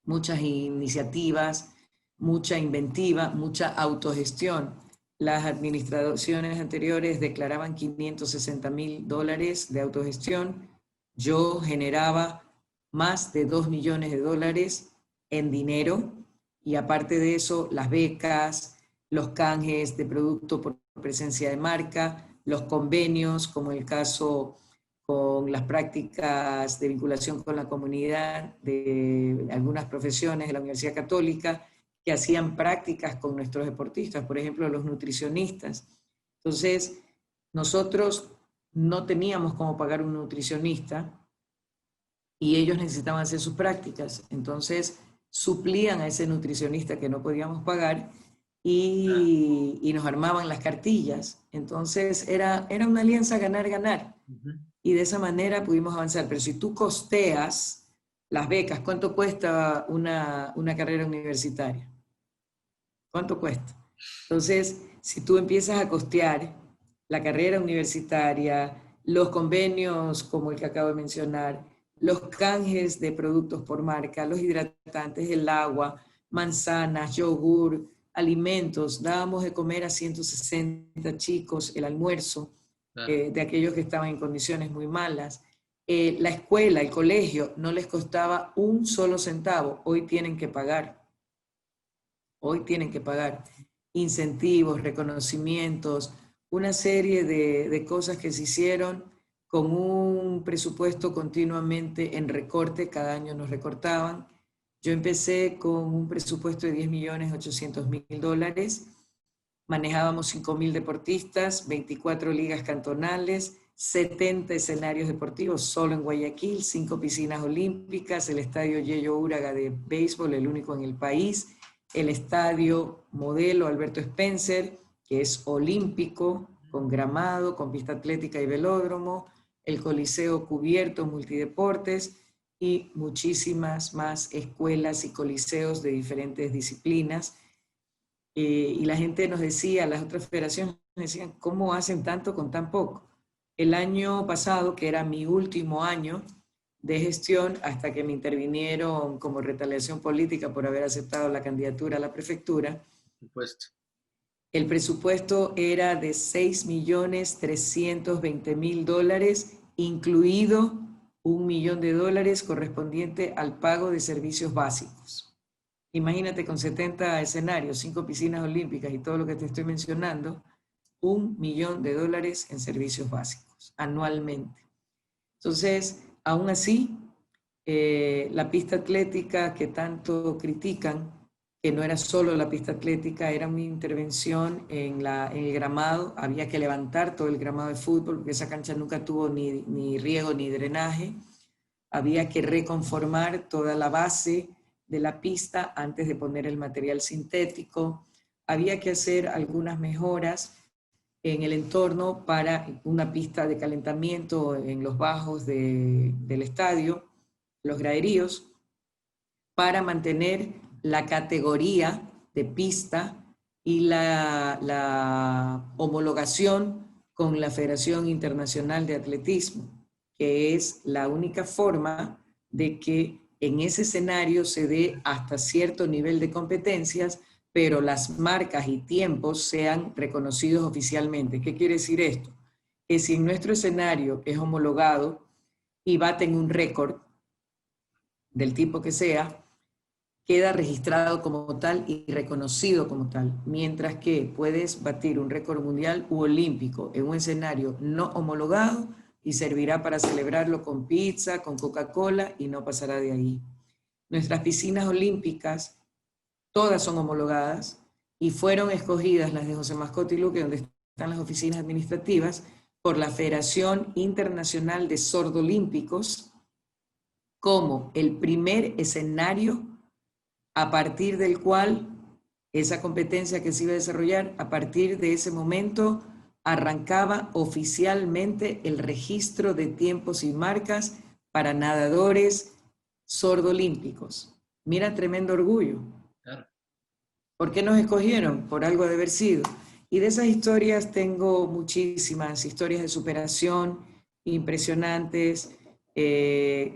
Speaker 2: muchas iniciativas, mucha inventiva, mucha autogestión. Las administraciones anteriores declaraban $560,000 de autogestión. Yo generaba más de $2 millones en dinero, y aparte de eso, las becas, los canjes de producto por presencia de marca, los convenios, como el caso con las prácticas de vinculación con la comunidad de algunas profesiones de la Universidad Católica, que hacían prácticas con nuestros deportistas, por ejemplo, los nutricionistas. Entonces, nosotros no teníamos cómo pagar un nutricionista y ellos necesitaban hacer sus prácticas. Entonces, suplían a ese nutricionista que no podíamos pagar y nos armaban las cartillas. Entonces, era una alianza ganar-ganar. Y de esa manera pudimos avanzar. Pero si tú costeas las becas, ¿cuánto cuesta una carrera universitaria? ¿Cuánto cuesta? Entonces, si tú empiezas a costear la carrera universitaria, los convenios como el que acabo de mencionar, los canjes de productos por marca, los hidratantes, el agua, manzanas, yogur, alimentos, dábamos de comer a 160 chicos el almuerzo, de aquellos que estaban en condiciones muy malas. La escuela, el colegio, no les costaba un solo centavo, hoy tienen que pagar. Hoy tienen que pagar incentivos, reconocimientos, una serie de cosas que se hicieron con un presupuesto continuamente en recorte, cada año nos recortaban. Yo empecé con un presupuesto de $10.800.000, manejábamos 5.000 deportistas, 24 ligas cantonales, 70 escenarios deportivos solo en Guayaquil, 5 piscinas olímpicas, el estadio Yello Úraga de béisbol, el único en el país, el estadio modelo Alberto Spencer, que es olímpico, con gramado, con pista atlética y velódromo, el coliseo cubierto, multideportes y muchísimas más escuelas y coliseos de diferentes disciplinas. Y la gente nos decía, las otras federaciones nos decían, ¿cómo hacen tanto con tan poco? El año pasado, que era mi último año de gestión, hasta que me intervinieron como retaliación política por haber aceptado la candidatura a la prefectura, el presupuesto era de $6.320.000, incluido $1 millón correspondiente al pago de servicios básicos. Imagínate, con 70 escenarios, 5 piscinas olímpicas y todo lo que te estoy mencionando, $1 millón en servicios básicos anualmente. Entonces, aún así, la pista atlética que tanto critican, que no era solo la pista atlética, era una intervención en el gramado. Había que levantar todo el gramado de fútbol, porque esa cancha nunca tuvo ni riego ni drenaje. Había que reconformar toda la base de la pista antes de poner el material sintético. Había que hacer algunas mejoras en el entorno para una pista de calentamiento en los bajos del estadio, los graderíos, para mantener la categoría de pista y la homologación con la Federación Internacional de Atletismo, que es la única forma de que en ese escenario se dé hasta cierto nivel de competencias, pero las marcas y tiempos sean reconocidos oficialmente. ¿Qué quiere decir esto? Que si en nuestro escenario es homologado y baten un récord del tipo que sea, queda registrado como tal y reconocido como tal, mientras que puedes batir un récord mundial u olímpico en un escenario no homologado y servirá para celebrarlo con pizza, con Coca-Cola y no pasará de ahí. Nuestras piscinas olímpicas, todas son homologadas y fueron escogidas las de José Mascote y Luque, donde están las oficinas administrativas, por la Federación Internacional de Sordolímpicos como el primer escenario a partir del cual esa competencia que se iba a desarrollar, a partir de ese momento arrancaba oficialmente el registro de tiempos y marcas para nadadores sordolímpicos. Mira, tremendo orgullo.
Speaker 1: Claro.
Speaker 2: ¿Por qué nos escogieron? Por algo de haber sido. Y de esas historias tengo muchísimas, historias de superación impresionantes,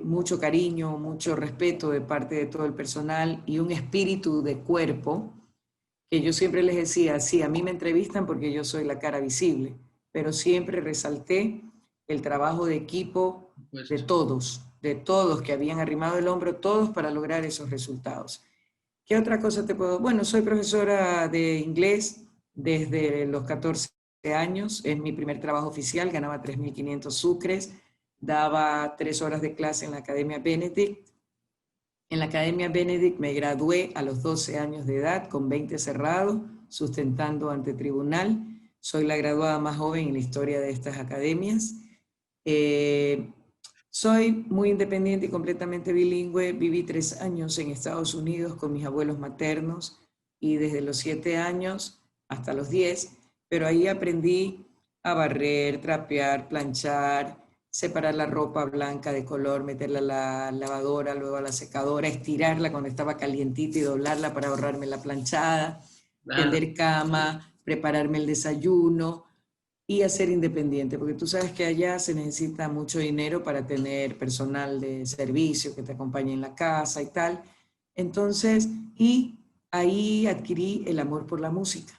Speaker 2: mucho cariño, mucho respeto de parte de todo el personal y un espíritu de cuerpo que yo siempre les decía, sí, a mí me entrevistan porque yo soy la cara visible, pero siempre resalté el trabajo de equipo de todos que habían arrimado el hombro, todos para lograr esos resultados. ¿Qué otra cosa te puedo? Bueno, soy profesora de inglés desde los 14 años, es mi primer trabajo oficial, ganaba 3.500 sucres, daba 3 horas de clase en la Academia Benedict. En la Academia Benedict me gradué a los 12 años de edad, con 20 cerrado, sustentando ante tribunal. Soy la graduada más joven en la historia de estas academias. Soy muy independiente y completamente bilingüe. Viví 3 años en Estados Unidos con mis abuelos maternos y desde los 7 años hasta los 10, pero ahí aprendí a barrer, trapear, planchar, separar la ropa blanca de color, meterla a la lavadora, luego a la secadora, estirarla cuando estaba calientita y doblarla para ahorrarme la planchada, tender cama, prepararme el desayuno y a ser independiente, porque tú sabes que allá se necesita mucho dinero para tener personal de servicio que te acompañe en la casa y tal. Entonces, y ahí adquirí el amor por la música,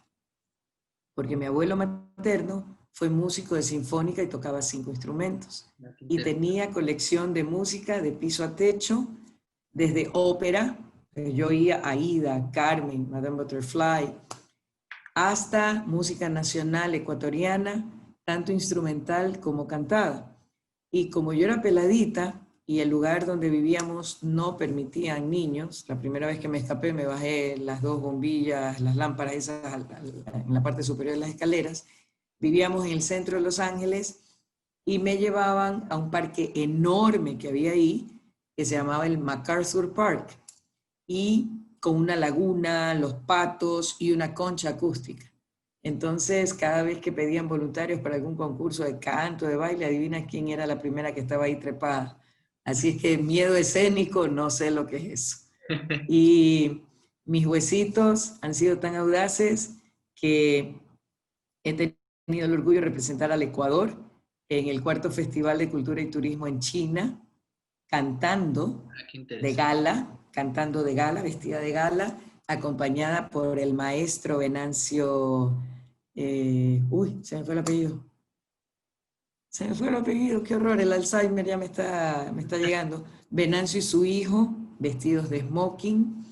Speaker 2: porque mi abuelo materno fue músico de sinfónica y tocaba 5 instrumentos. Y tenía colección de música de piso a techo, desde ópera, yo oía a Aida, Carmen, Madame Butterfly, hasta música nacional ecuatoriana, tanto instrumental como cantada. Y como yo era peladita y el lugar donde vivíamos no permitían niños, la primera vez que me escapé me bajé las 2 bombillas, las lámparas esas en la parte superior de las escaleras. Vivíamos en el centro de Los Ángeles y me llevaban a un parque enorme que había ahí, que se llamaba el MacArthur Park, y con una laguna, los patos y una concha acústica. Entonces, cada vez que pedían voluntarios para algún concurso de canto, de baile, adivina quién era la primera que estaba ahí trepada. Así es que miedo escénico, no sé lo que es eso. Y mis huesitos han sido tan audaces que he tenido el orgullo de representar al Ecuador en el 4º Festival de Cultura y Turismo en China, cantando de gala, vestida de gala, acompañada por el maestro Venancio, se me fue el apellido. Se me fue el apellido, qué horror, el Alzheimer ya me está llegando. Venancio y su hijo, vestidos de smoking,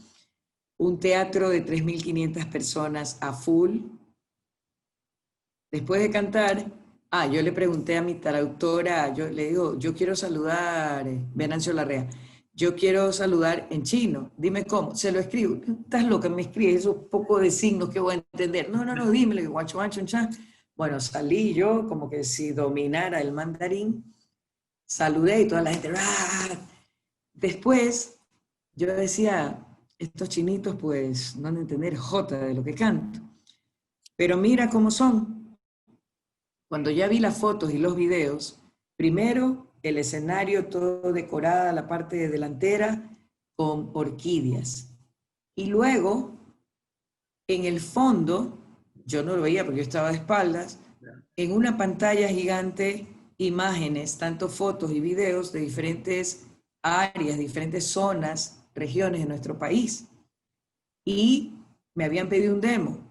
Speaker 2: un teatro de 3.500 personas a full. Después de cantar, yo le pregunté a mi traductora, yo le digo, yo quiero saludar, Venancio Larrea, yo quiero saludar en chino, dime cómo, se lo escribo, estás loca, me escribes esos pocos de signos que voy a entender, no, dímelo, guacho, guacho, cha. Bueno, salí yo como que si dominara el mandarín, saludé y toda la gente, ¡ah! Después yo decía, estos chinitos pues no han de entender jota de lo que canto, pero mira cómo son. Cuando ya vi las fotos y los videos, primero el escenario todo decorada, la parte delantera con orquídeas. Y luego, en el fondo, yo no lo veía porque yo estaba de espaldas, en una pantalla gigante, imágenes, tanto fotos y videos de diferentes áreas, diferentes zonas, regiones de nuestro país. Y me habían pedido un demo.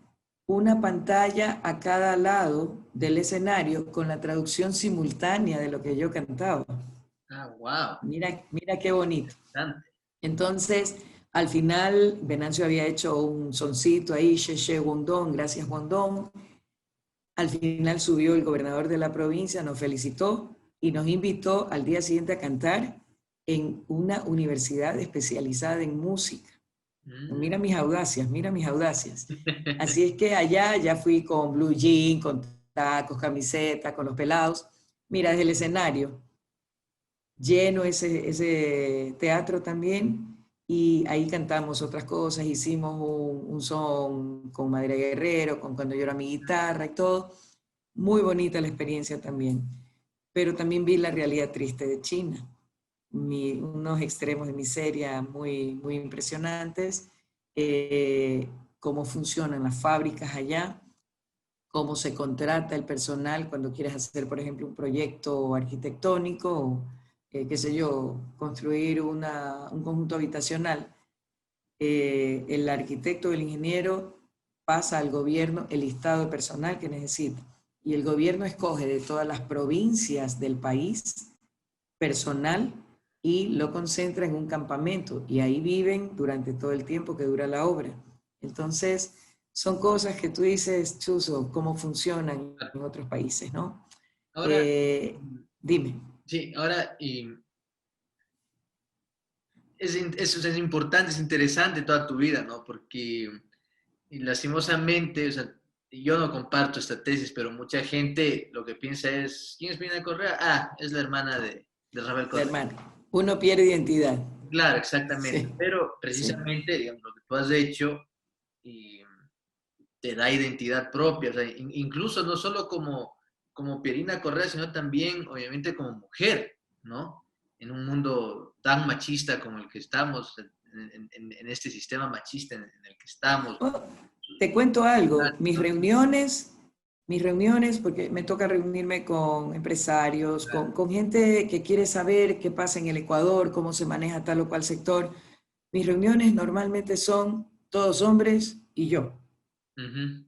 Speaker 2: Una pantalla a cada lado del escenario con la traducción simultánea de lo que yo cantaba.
Speaker 1: Wow.
Speaker 2: Mira qué bonito. Entonces, Al final, Venancio había hecho un soncito ahí, Cheche Wondón, gracias Wondón. Al final subió el gobernador de la provincia, nos felicitó y nos invitó al día siguiente a cantar en una universidad especializada en música.
Speaker 1: Mm.
Speaker 2: Mira mis audacias, mira mis audacias. Así es que allá ya fui con blue jean, con tacos, camiseta, con los pelados. Mira, desde el escenario, lleno ese teatro también, y ahí cantamos otras cosas, hicimos un son con Madre Guerrero, con Cuando llora mi guitarra y todo. Muy bonita la experiencia también. Pero también vi la realidad triste de China, unos extremos de miseria muy, muy impresionantes, cómo funcionan las fábricas allá, cómo se contrata el personal cuando quieres hacer, por ejemplo, un proyecto arquitectónico, o, qué sé yo, construir un conjunto habitacional. El arquitecto o el ingeniero pasa al gobierno el listado de personal que necesita y el gobierno escoge de todas las provincias del país personal y lo concentra en un campamento y ahí viven durante todo el tiempo que dura la obra. Entonces, son cosas que tú dices, Chuzo, cómo funcionan en otros países, ¿no?
Speaker 1: Ahora,
Speaker 2: Dime.
Speaker 1: sí, ahora eso es importante, es interesante toda tu vida, ¿no? Porque lastimosamente, o sea, yo no comparto esta tesis, pero mucha gente lo que piensa es, ¿quién es Pina Correa? Ah, es la hermana de Rafael
Speaker 2: La
Speaker 1: Correa.
Speaker 2: hermana, uno pierde identidad.
Speaker 1: Claro, exactamente.
Speaker 2: Sí,
Speaker 1: Pero
Speaker 2: sí.
Speaker 1: precisamente, digamos, lo que tú has hecho y te da identidad propia. O sea, incluso no solo como Pierina Correa, sino también, obviamente, como mujer, ¿no? En un mundo tan machista como el que estamos, en este sistema machista en el que estamos.
Speaker 2: Oh, te cuento algo, mis reuniones, porque me toca reunirme con empresarios, con gente que quiere saber qué pasa en el Ecuador, cómo se maneja tal o cual sector. Mis reuniones normalmente son todos hombres y yo.
Speaker 1: Ujú.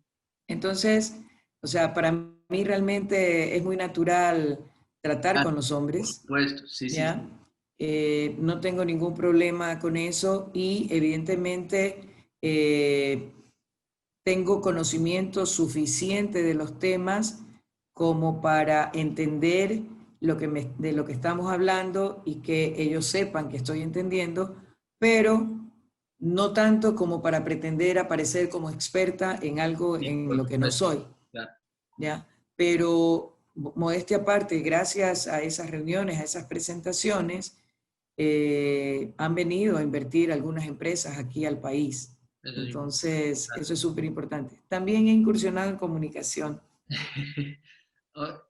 Speaker 2: Entonces, o sea, para mí realmente es muy natural tratar
Speaker 1: Ah,
Speaker 2: con los
Speaker 1: por
Speaker 2: hombres,
Speaker 1: supuesto, sí, sí, sí.
Speaker 2: ¿ya? No tengo ningún problema con eso y evidentemente tengo conocimiento suficiente de los temas como para entender de lo que estamos hablando y que ellos sepan que estoy entendiendo, pero no tanto como para pretender aparecer como experta en algo
Speaker 1: Sí,
Speaker 2: en
Speaker 1: por
Speaker 2: lo que no
Speaker 1: supuesto,
Speaker 2: soy,
Speaker 1: claro.
Speaker 2: ¿ya? Pero modestia aparte, gracias a esas reuniones, a esas presentaciones, han venido a invertir algunas empresas aquí al país.
Speaker 1: Eso es
Speaker 2: Entonces,
Speaker 1: importante.
Speaker 2: eso es súper importante. También he incursionado en comunicación.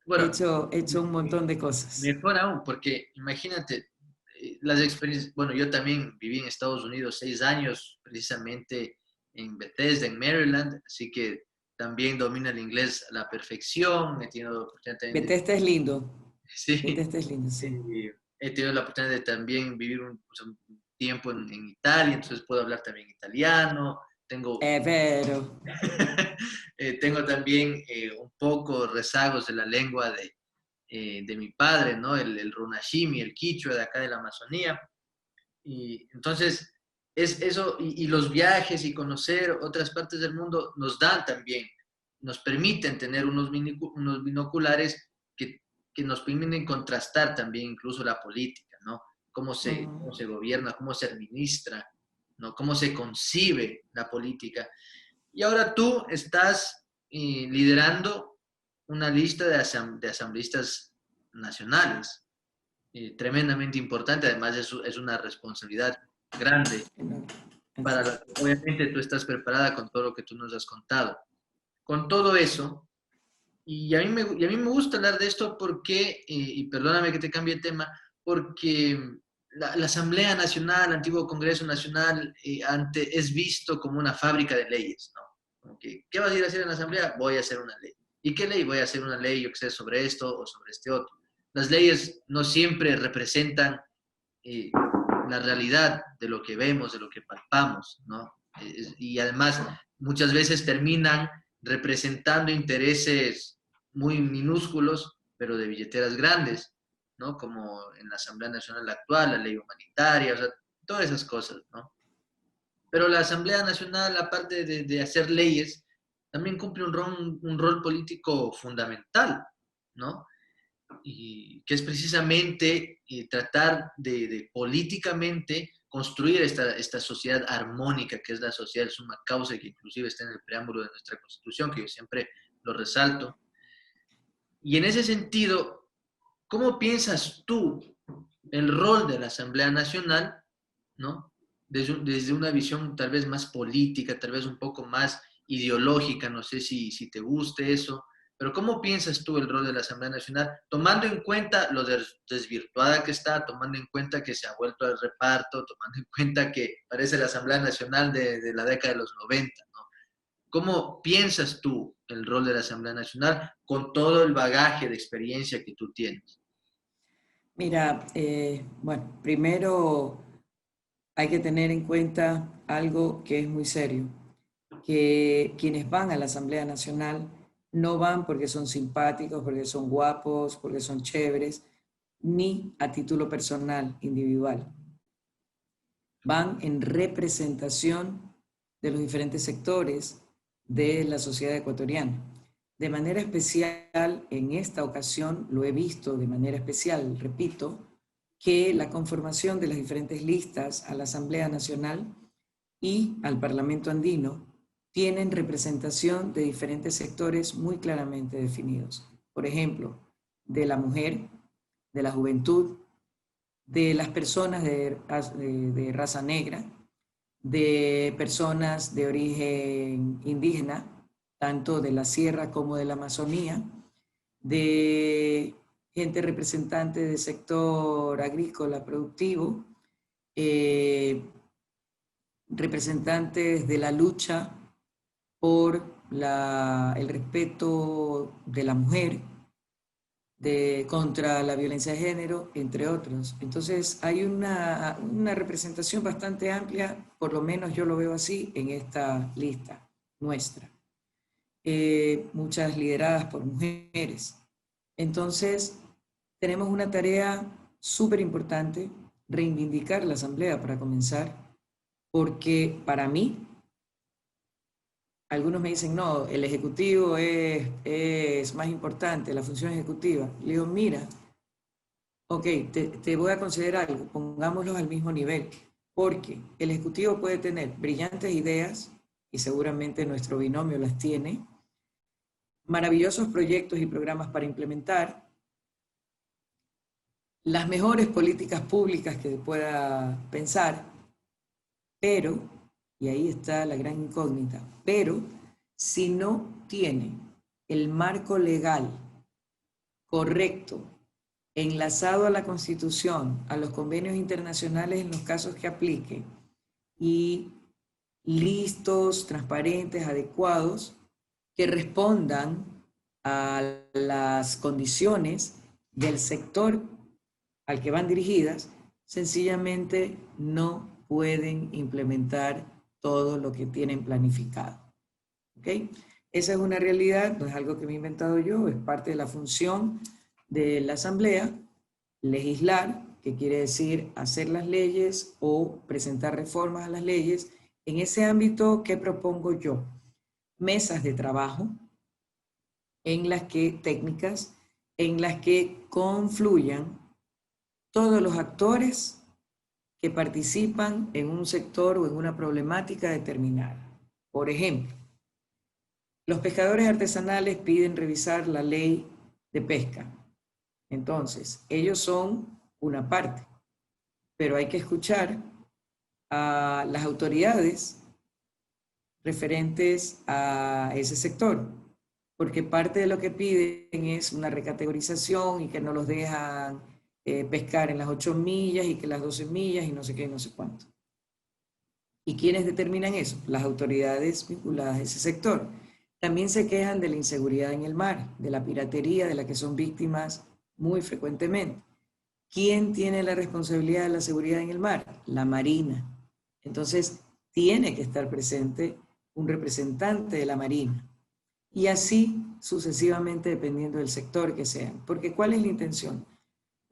Speaker 1: Bueno,
Speaker 2: He hecho un montón de cosas.
Speaker 1: mejor aún, porque imagínate, las experiencias, bueno, yo también viví en Estados Unidos 6 años, precisamente en Bethesda, en Maryland, así que también domino el inglés a la perfección, he tenido oportunidad también de,
Speaker 2: Bethesda es lindo.
Speaker 1: sí,
Speaker 2: Bethesda es lindo, sí.
Speaker 1: he tenido la oportunidad de también vivir un tiempo en Italia, entonces puedo hablar también italiano, tengo
Speaker 2: È vero.
Speaker 1: tengo también un poco rezagos de la lengua de mi padre, ¿no? El runashimi, el quichua de acá de la Amazonía. Y entonces, es eso, y los viajes y conocer otras partes del mundo nos dan también, nos permiten tener unos binoculares que nos permiten contrastar también incluso la política, ¿no? Cómo se gobierna, cómo se administra, ¿no? Cómo se concibe la política. Y ahora tú estás liderando una lista de asambleístas nacionales, tremendamente importante, además es una responsabilidad grande para la que obviamente tú estás preparada con todo lo que tú nos has contado. Con todo eso, y a mí me gusta hablar de esto porque, y perdóname que te cambie el tema, porque la Asamblea Nacional, el antiguo Congreso Nacional, es visto como una fábrica de leyes, ¿no? Como que, ¿qué vas a ir a hacer en la Asamblea? Voy a hacer una ley. ¿Y qué ley? Voy a hacer una ley, yo que sé, sobre esto o sobre este otro. Las leyes no siempre representan eh, la realidad de lo que vemos, de lo que palpamos, ¿no? Y además muchas veces terminan representando intereses muy minúsculos, pero de billeteras grandes, ¿no? Como en la Asamblea Nacional actual, la ley humanitaria, o sea, todas esas cosas, ¿no? Pero la Asamblea Nacional, aparte de hacer leyes, también cumple un rol político fundamental, ¿no? Y que es precisamente tratar de políticamente construir esta sociedad armónica, que es la sociedad de suma causa, que inclusive está en el preámbulo de nuestra Constitución, que yo siempre lo resalto. Y en ese sentido, ¿cómo piensas tú el rol de la Asamblea Nacional, ¿no? Desde una visión tal vez más política, tal vez un poco más ideológica, no sé si te guste eso, pero ¿cómo piensas tú el rol de la Asamblea Nacional, tomando en cuenta lo desvirtuada que está, tomando en cuenta que se ha vuelto al reparto, tomando en cuenta que parece la Asamblea Nacional de la década de los 90, ¿no? ¿Cómo piensas tú el rol de la Asamblea Nacional con todo el bagaje de experiencia que tú tienes?
Speaker 2: Mira, bueno, primero hay que tener en cuenta algo que es muy serio, que quienes van a la Asamblea Nacional no van porque son simpáticos, porque son guapos, porque son chéveres, ni a título personal, individual. Van en representación de los diferentes sectores de la sociedad ecuatoriana. De manera especial, en esta ocasión, lo he visto de manera especial, repito, que la conformación de las diferentes listas a la Asamblea Nacional y al Parlamento Andino tienen representación de diferentes sectores muy claramente definidos. Por ejemplo, de la mujer, de la juventud, de las personas de raza negra, de personas de origen indígena, tanto de la sierra como de la Amazonía, de gente representante del sector agrícola productivo, representantes de la lucha por el respeto de la mujer, contra la violencia de género, entre otros. Entonces hay una representación bastante amplia, por lo menos yo lo veo así, en esta lista nuestra. Muchas lideradas por mujeres. Entonces, tenemos una tarea súper importante, reivindicar la Asamblea para comenzar, porque para mí, algunos me dicen, no, el Ejecutivo es más importante, la función ejecutiva. Le digo, mira, ok, te voy a conceder algo, pongámoslos al mismo nivel, porque el Ejecutivo puede tener brillantes ideas, y seguramente nuestro binomio las tiene, maravillosos proyectos y programas para implementar, las mejores políticas públicas que pueda pensar, pero, y ahí está la gran incógnita, pero si no tiene el marco legal correcto, enlazado a la Constitución, a los convenios internacionales en los casos que aplique, y listos, transparentes, adecuados, que respondan a las condiciones del sector al que van dirigidas, sencillamente no pueden implementar todo lo que tienen planificado. ¿Okay? Esa es una realidad, no es algo que me he inventado yo, es parte de la función de la Asamblea, legislar, que quiere decir hacer las leyes o presentar reformas a las leyes. En ese ámbito, ¿qué propongo yo? Mesas de trabajo técnicas, en las que confluyan todos los actores que participan en un sector o en una problemática determinada. Por ejemplo, los pescadores artesanales piden revisar la ley de pesca. Entonces, ellos son una parte, pero hay que escuchar a las autoridades referentes a ese sector, porque parte de lo que piden es una recategorización y que no los dejan pescar en las 8 millas y que las 12 millas y no sé qué, no sé cuánto. ¿Y quiénes determinan eso? Las autoridades vinculadas a ese sector. También se quejan de la inseguridad en el mar, de la piratería de la que son víctimas muy frecuentemente. ¿Quién tiene la responsabilidad de la seguridad en el mar? La Marina. Entonces, tiene que estar presente un representante de la Marina. Y así sucesivamente dependiendo del sector que sean. Porque ¿cuál es la intención?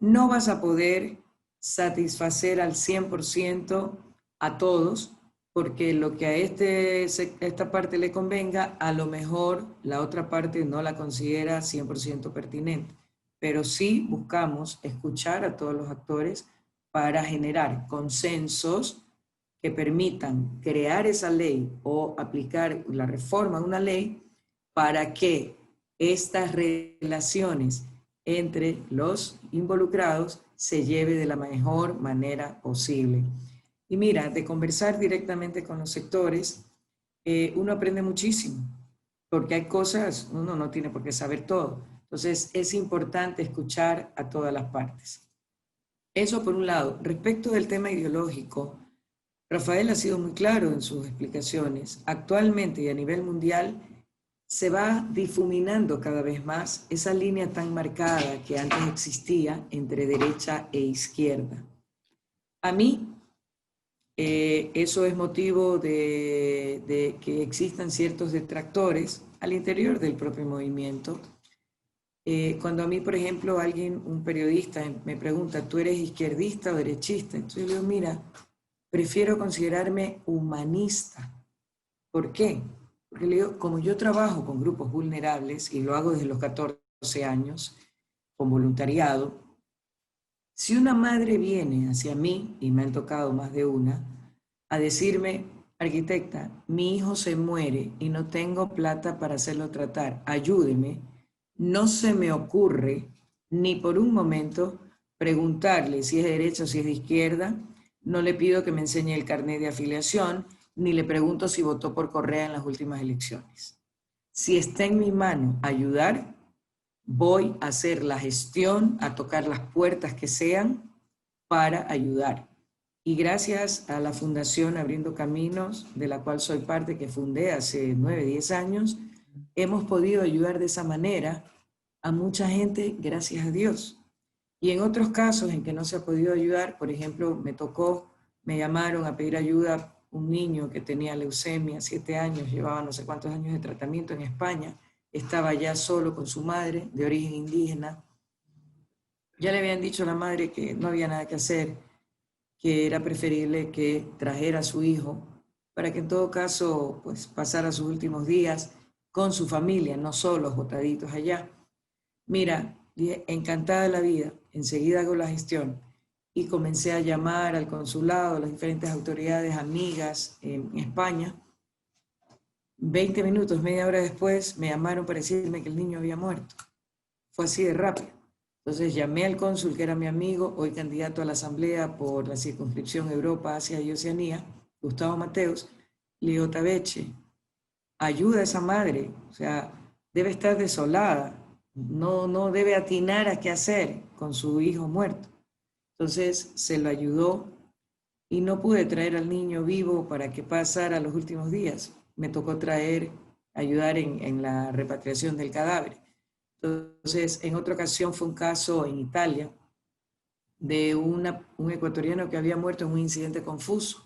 Speaker 2: No vas a poder satisfacer al 100% a todos, porque lo que a esta parte le convenga, a lo mejor la otra parte no la considera 100% pertinente. Pero sí buscamos escuchar a todos los actores para generar consensos que permitan crear esa ley o aplicar la reforma a una ley para que estas relaciones entre los involucrados se lleve de la mejor manera posible. Y mira, de conversar directamente con los sectores, uno aprende muchísimo, porque hay cosas, uno no tiene por qué saber todo. Entonces, es importante escuchar a todas las partes. Eso por un lado. Respecto del tema ideológico, Rafael ha sido muy claro en sus explicaciones. Actualmente y a nivel mundial se va difuminando cada vez más esa línea tan marcada que antes existía entre derecha e izquierda. A mí, eso es motivo de que existan ciertos detractores al interior del propio movimiento. Cuando a mí, por ejemplo, un periodista me pregunta, ¿tú eres izquierdista o derechista? Entonces yo digo, mira, prefiero considerarme humanista. ¿Por qué? Porque le digo, como yo trabajo con grupos vulnerables y lo hago desde los 14 años, con voluntariado, si una madre viene hacia mí, y me han tocado más de una, a decirme, arquitecta, mi hijo se muere y no tengo plata para hacerlo tratar, ayúdeme, no se me ocurre ni por un momento preguntarle si es de derecha o si es de izquierda, no le pido que me enseñe el carnet de afiliación, ni le pregunto si votó por Correa en las últimas elecciones. Si está en mi mano ayudar, voy a hacer la gestión, a tocar las puertas que sean para ayudar. Y gracias a la Fundación Abriendo Caminos, de la cual soy parte, que fundé hace 9, 10 años, hemos podido ayudar de esa manera a mucha gente, gracias a Dios. Y en otros casos en que no se ha podido ayudar, por ejemplo, me llamaron a pedir ayuda un niño que tenía leucemia, 7 años, llevaba no sé cuántos años de tratamiento en España, estaba ya solo con su madre, de origen indígena. Ya le habían dicho a la madre que no había nada que hacer, que era preferible que trajera a su hijo para que en todo caso pues, pasara sus últimos días con su familia, no solos, botaditos allá. Mira, encantada de la vida, enseguida hago la gestión y comencé a llamar al consulado, a las diferentes autoridades amigas en España. 20 minutos, media hora después, me llamaron para decirme que el niño había muerto. Fue así de rápido. Entonces llamé al cónsul, que era mi amigo, hoy candidato a la asamblea por la circunscripción Europa, Asia y Oceanía, Gustavo Mateos. Le digo, Tabeche, ayuda a esa madre, o sea, debe estar desolada, no debe atinar a qué hacer con su hijo muerto. Entonces se lo ayudó y no pude traer al niño vivo para que pasara los últimos días. Me tocó ayudar en la repatriación del cadáver. Entonces, en otra ocasión fue un caso en Italia de un ecuatoriano que había muerto en un incidente confuso.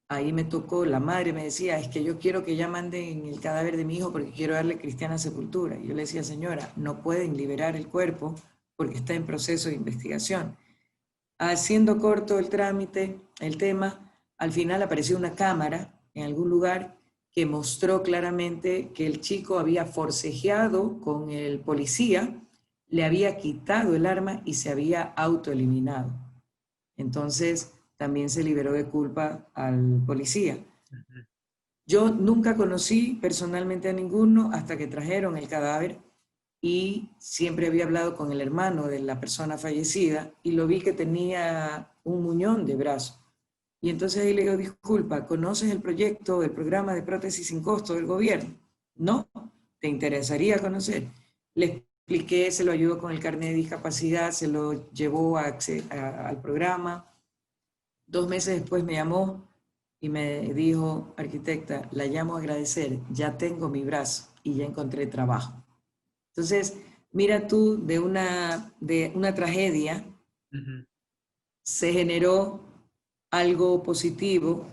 Speaker 2: Ahí me tocó, la madre me decía, es que yo quiero que ya manden el cadáver de mi hijo porque quiero darle cristiana sepultura. Y yo le decía, señora, no pueden liberar el cuerpo porque está en proceso de investigación. Haciendo corto el trámite, el tema, al final apareció una cámara en algún lugar que mostró claramente que el chico había forcejeado con el policía, le había quitado el arma y se había autoeliminado. Entonces, también se liberó de culpa al policía. Yo nunca conocí personalmente a ninguno hasta que trajeron el cadáver y siempre había hablado con el hermano de la persona fallecida y lo vi que tenía un muñón de brazo. Y entonces ahí le digo, disculpa, ¿conoces el programa de prótesis sin costo del gobierno? No, ¿te interesaría conocer? Le expliqué, se lo ayudó con el carnet de discapacidad, se lo llevó al programa. 2 meses después me llamó y me dijo, arquitecta, la llamo a agradecer, ya tengo mi brazo y ya encontré trabajo. Entonces, mira tú, de una tragedia se generó algo positivo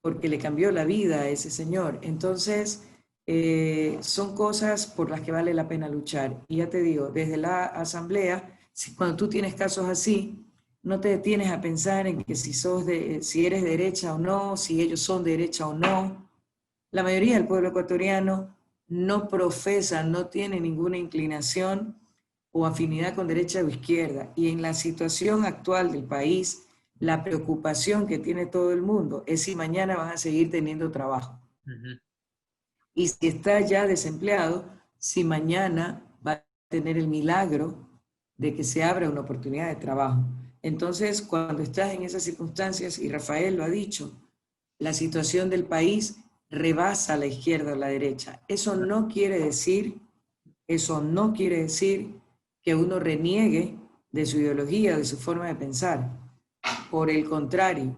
Speaker 2: porque le cambió la vida a ese señor. Entonces, son cosas por las que vale la pena luchar. Y ya te digo, desde la asamblea, cuando tú tienes casos así, no te detienes a pensar en que si eres de derecha o no, si ellos son de derecha o no. La mayoría del pueblo ecuatoriano no profesa, no tiene ninguna inclinación o afinidad con derecha o izquierda. Y en la situación actual del país, la preocupación que tiene todo el mundo es si mañana van a seguir teniendo trabajo. Y si está ya desempleado, si mañana va a tener el milagro de que se abra una oportunidad de trabajo. Entonces, cuando estás en esas circunstancias, y Rafael lo ha dicho, la situación del país rebasa a la izquierda o la derecha. Eso no quiere decir que uno reniegue de su ideología, de su forma de pensar. Por el contrario,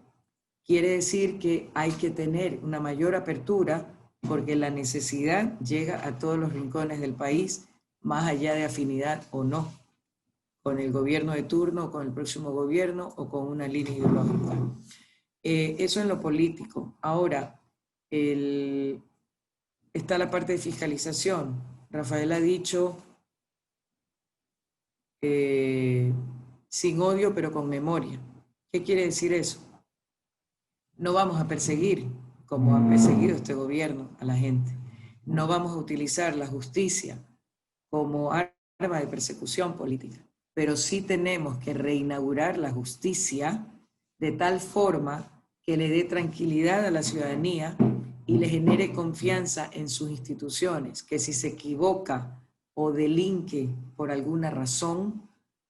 Speaker 2: quiere decir que hay que tener una mayor apertura porque la necesidad llega a todos los rincones del país, más allá de afinidad o no, con el gobierno de turno, con el próximo gobierno o con una línea ideológica. Eso en lo político. Ahora, está la parte de fiscalización. Rafael ha dicho, sin odio pero con memoria. ¿Qué quiere decir eso? No vamos a perseguir, como ha perseguido este gobierno, a la gente. No vamos a utilizar la justicia como arma de persecución política, pero sí tenemos que reinaugurar la justicia de tal forma que le dé tranquilidad a la ciudadanía y le genere confianza en sus instituciones, que si se equivoca o delinque por alguna razón,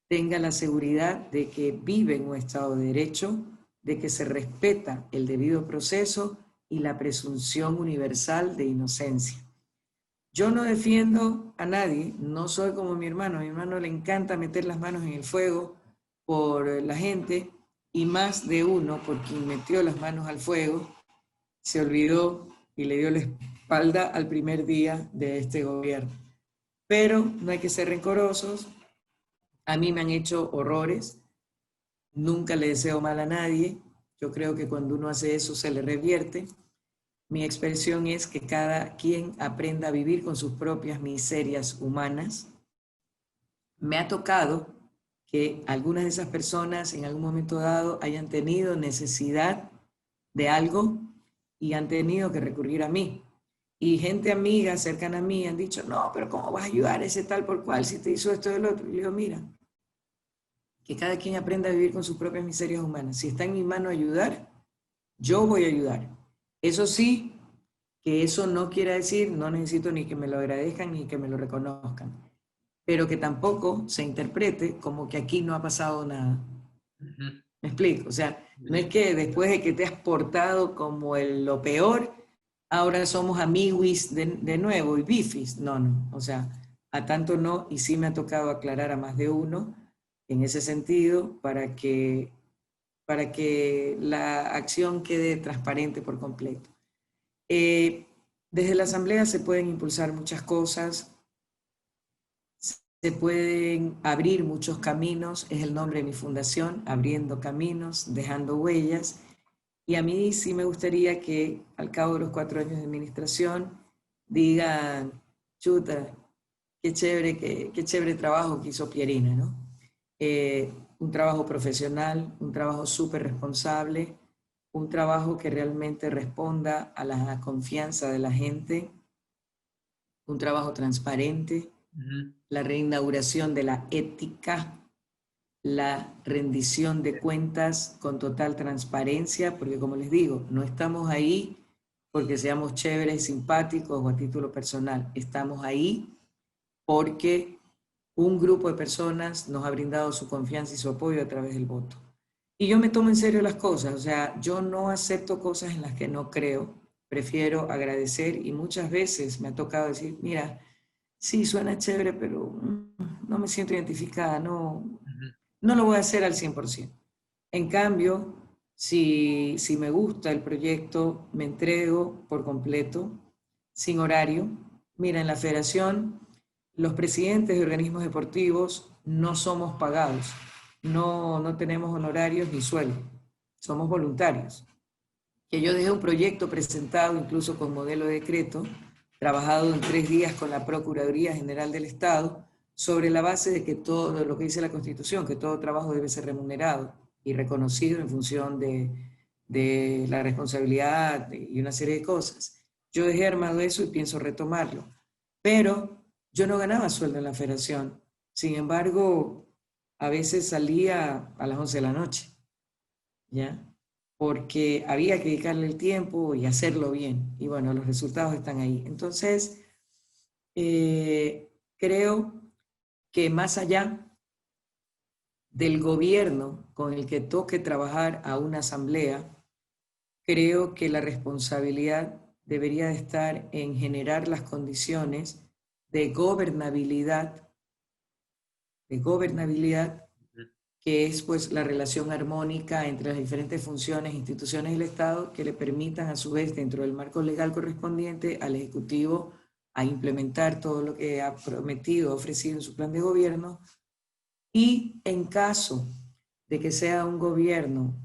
Speaker 2: tenga la seguridad de que vive en un Estado de Derecho, de que se respeta el debido proceso y la presunción universal de inocencia. Yo no defiendo a nadie, no soy como mi hermano le encanta meter las manos en el fuego por la gente y más de uno, por quien metió las manos al fuego, se olvidó y le dio la espalda al primer día de este gobierno. Pero no hay que ser rencorosos, a mí me han hecho horrores, nunca le deseo mal a nadie, yo creo que cuando uno hace eso se le revierte. Mi expresión es que cada quien aprenda a vivir con sus propias miserias humanas. Me ha tocado que algunas de esas personas en algún momento dado hayan tenido necesidad de algo y han tenido que recurrir a mí. Y gente amiga, cercana a mí, han dicho, no, pero ¿cómo vas a ayudar a ese tal por cual si te hizo esto y el otro? Y le digo, mira, que cada quien aprenda a vivir con sus propias miserias humanas. Si está en mi mano ayudar, yo voy a ayudar. Eso sí, que eso no quiere decir, no necesito ni que me lo agradezcan ni que me lo reconozcan, pero que tampoco se interprete como que aquí no ha pasado nada. ¿Me explico? O sea, no es que después de que te has portado como lo peor, ahora somos amiguis de nuevo y bifis. No, no. O sea, a tanto no, y sí me ha tocado aclarar a más de uno en ese sentido para que la acción quede transparente por completo. Desde la Asamblea se pueden impulsar muchas cosas, se pueden abrir muchos caminos, es el nombre de mi fundación, Abriendo Caminos, Dejando Huellas, y a mí sí me gustaría que al cabo de los 4 años de administración digan, chuta, qué chévere trabajo que hizo Pierina, ¿no? Un trabajo profesional, un trabajo súper responsable, un trabajo que realmente responda a la confianza de la gente, un trabajo transparente, la reinauguración de la ética, la rendición de cuentas con total transparencia, porque como les digo, no estamos ahí porque seamos chéveres, simpáticos o a título personal, estamos ahí porque un grupo de personas nos ha brindado su confianza y su apoyo a través del voto. Y yo me tomo en serio las cosas, o sea, yo no acepto cosas en las que no creo, prefiero agradecer y muchas veces me ha tocado decir, mira, sí, suena chévere, pero no me siento identificada, no lo voy a hacer al 100%. En cambio, si me gusta el proyecto, me entrego por completo, sin horario. Mira, en la federación, los presidentes de organismos deportivos no somos pagados, no tenemos honorarios ni sueldo, somos voluntarios. Que yo dejé un proyecto presentado incluso con modelo de decreto, trabajado en 3 días con la Procuraduría General del Estado, sobre la base de que todo lo que dice la Constitución, que todo trabajo debe ser remunerado. y reconocido en función de la responsabilidad y una serie de cosas. Yo dejé armado eso y pienso retomarlo. Pero yo no ganaba sueldo en la federación. Sin embargo, a veces salía a las 11 de la noche, ¿ya? Porque había que dedicarle el tiempo y hacerlo bien. Y bueno, los resultados están ahí. Entonces, creo que más allá del gobierno con el que toque trabajar a una asamblea, creo que la responsabilidad debería de estar en generar las condiciones de gobernabilidad, que es pues la relación armónica entre las diferentes funciones e instituciones del Estado que le permitan a su vez dentro del marco legal correspondiente al Ejecutivo a implementar todo lo que ha prometido, ofrecido en su plan de gobierno, y en caso de que sea un gobierno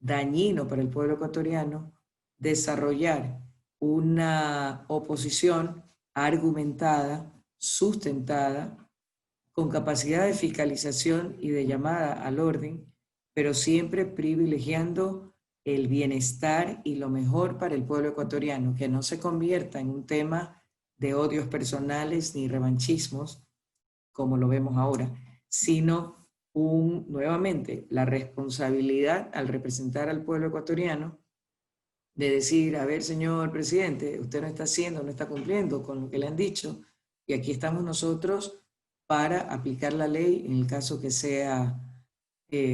Speaker 2: dañino para el pueblo ecuatoriano, desarrollar una oposición argumentada, sustentada, con capacidad de fiscalización y de llamada al orden, pero siempre privilegiando el bienestar y lo mejor para el pueblo ecuatoriano, que no se convierta en un tema de odios personales ni revanchismos, como lo vemos ahora, sino nuevamente la responsabilidad al representar al pueblo ecuatoriano de decir, a ver, señor presidente, usted no está haciendo, no está cumpliendo con lo que le han dicho, y aquí estamos nosotros para aplicar la ley en el caso que sea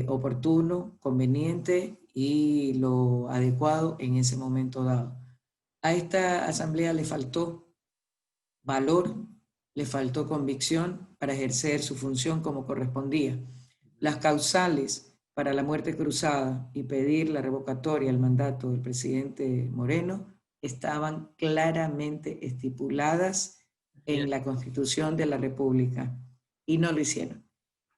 Speaker 2: oportuno, conveniente y lo adecuado en ese momento dado. A esta asamblea le faltó valor, le faltó convicción para ejercer su función como correspondía. Las causales para la muerte cruzada y pedir la revocatoria del mandato del presidente Moreno estaban claramente estipuladas en la Constitución de la República y no lo hicieron.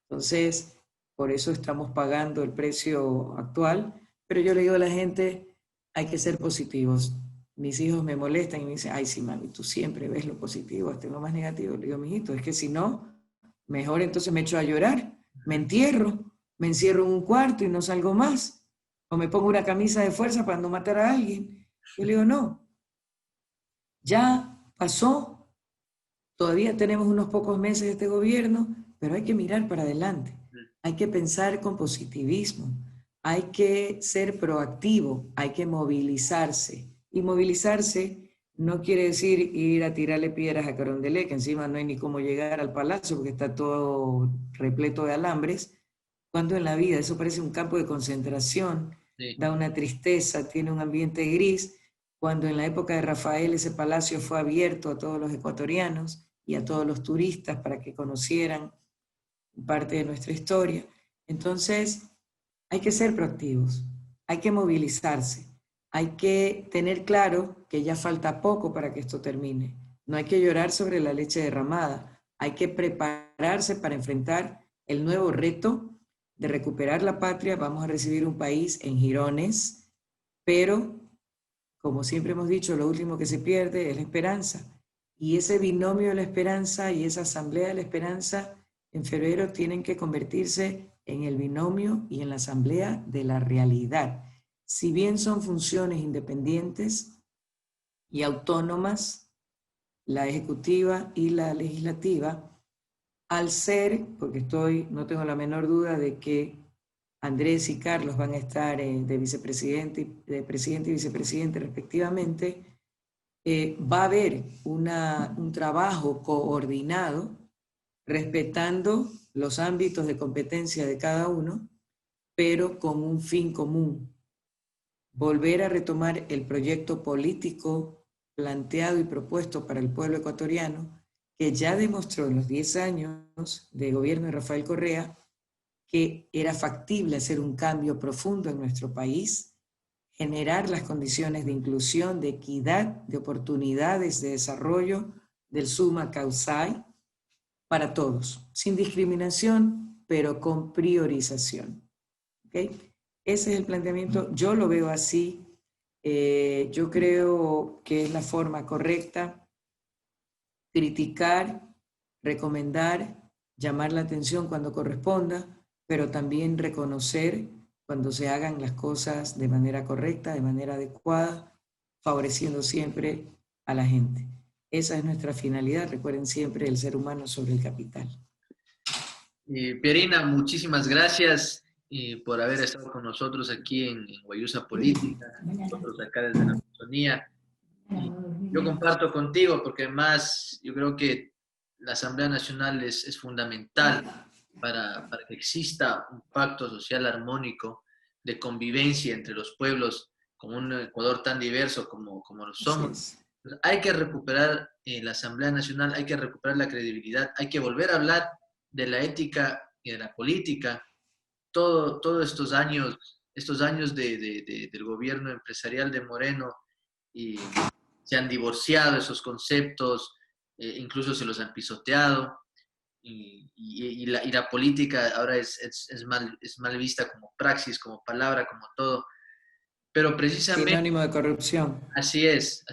Speaker 2: Entonces, por eso estamos pagando el precio actual, pero yo le digo a la gente, hay que ser positivos. Mis hijos me molestan y me dicen, ay, sí, mami, tú siempre ves lo positivo, hasta lo más negativo. Le digo, mijito, es que si no, mejor entonces me echo a llorar, me entierro, me encierro en un cuarto y no salgo más, o me pongo una camisa de fuerza para no matar a alguien. Yo le digo, no, ya pasó, todavía tenemos unos pocos meses de este gobierno, pero hay que mirar para adelante, hay que pensar con positivismo, hay que ser proactivo, hay que movilizarse. Y movilizarse no quiere decir ir a tirarle piedras a Carondelet, que encima no hay ni cómo llegar al palacio porque está todo repleto de alambres, cuando en la vida eso parece un campo de concentración,
Speaker 1: Sí.
Speaker 2: da una tristeza, tiene un ambiente gris, cuando en la época de Rafael ese palacio fue abierto a todos los ecuatorianos y a todos los turistas para que conocieran parte de nuestra historia. Entonces, hay que ser proactivos, hay que movilizarse, hay que tener claro que ya falta poco para que esto termine. No hay que llorar sobre la leche derramada, hay que prepararse para enfrentar el nuevo reto de recuperar la patria. Vamos a recibir un país en jirones, pero como siempre hemos dicho, lo último que se pierde es la esperanza. Y ese binomio de la esperanza y esa asamblea de la esperanza en febrero tienen que convertirse en el binomio y en la asamblea de la realidad. Si bien son funciones independientes y autónomas, la ejecutiva y la legislativa, al ser, porque no tengo la menor duda de que Andrés y Carlos van a estar de presidente y vicepresidente respectivamente, va a haber un trabajo coordinado respetando los ámbitos de competencia de cada uno, pero con un fin común: volver a retomar el proyecto político planteado y propuesto para el pueblo ecuatoriano, que ya demostró en los 10 años de gobierno de Rafael Correa que era factible hacer un cambio profundo en nuestro país, generar las condiciones de inclusión, de equidad, de oportunidades de desarrollo del summa causae para todos, sin discriminación, pero con priorización. ¿Okay? Ese es el planteamiento, yo lo veo así, yo creo que es la forma correcta: criticar, recomendar, llamar la atención cuando corresponda, pero también reconocer cuando se hagan las cosas de manera correcta, de manera adecuada, favoreciendo siempre a la gente. Esa es nuestra finalidad. Recuerden siempre el ser humano sobre el capital.
Speaker 1: Pierina, muchísimas gracias por haber estado con nosotros aquí en Guayusa Política, nosotros acá desde la Amazonía. Y yo comparto contigo porque además yo creo que la Asamblea Nacional es fundamental para que exista un pacto social armónico de convivencia entre los pueblos, como un Ecuador tan diverso como lo somos. Hay que recuperar la Asamblea Nacional, hay que recuperar la credibilidad, hay que volver a hablar de la ética y de la política. Todos estos años del gobierno empresarial de Moreno, y se han divorciado esos conceptos, incluso se los han pisoteado, y la política ahora es mal vista como praxis, como palabra, como todo. Pero precisamente...
Speaker 2: Sinónimo de corrupción.
Speaker 1: Así es,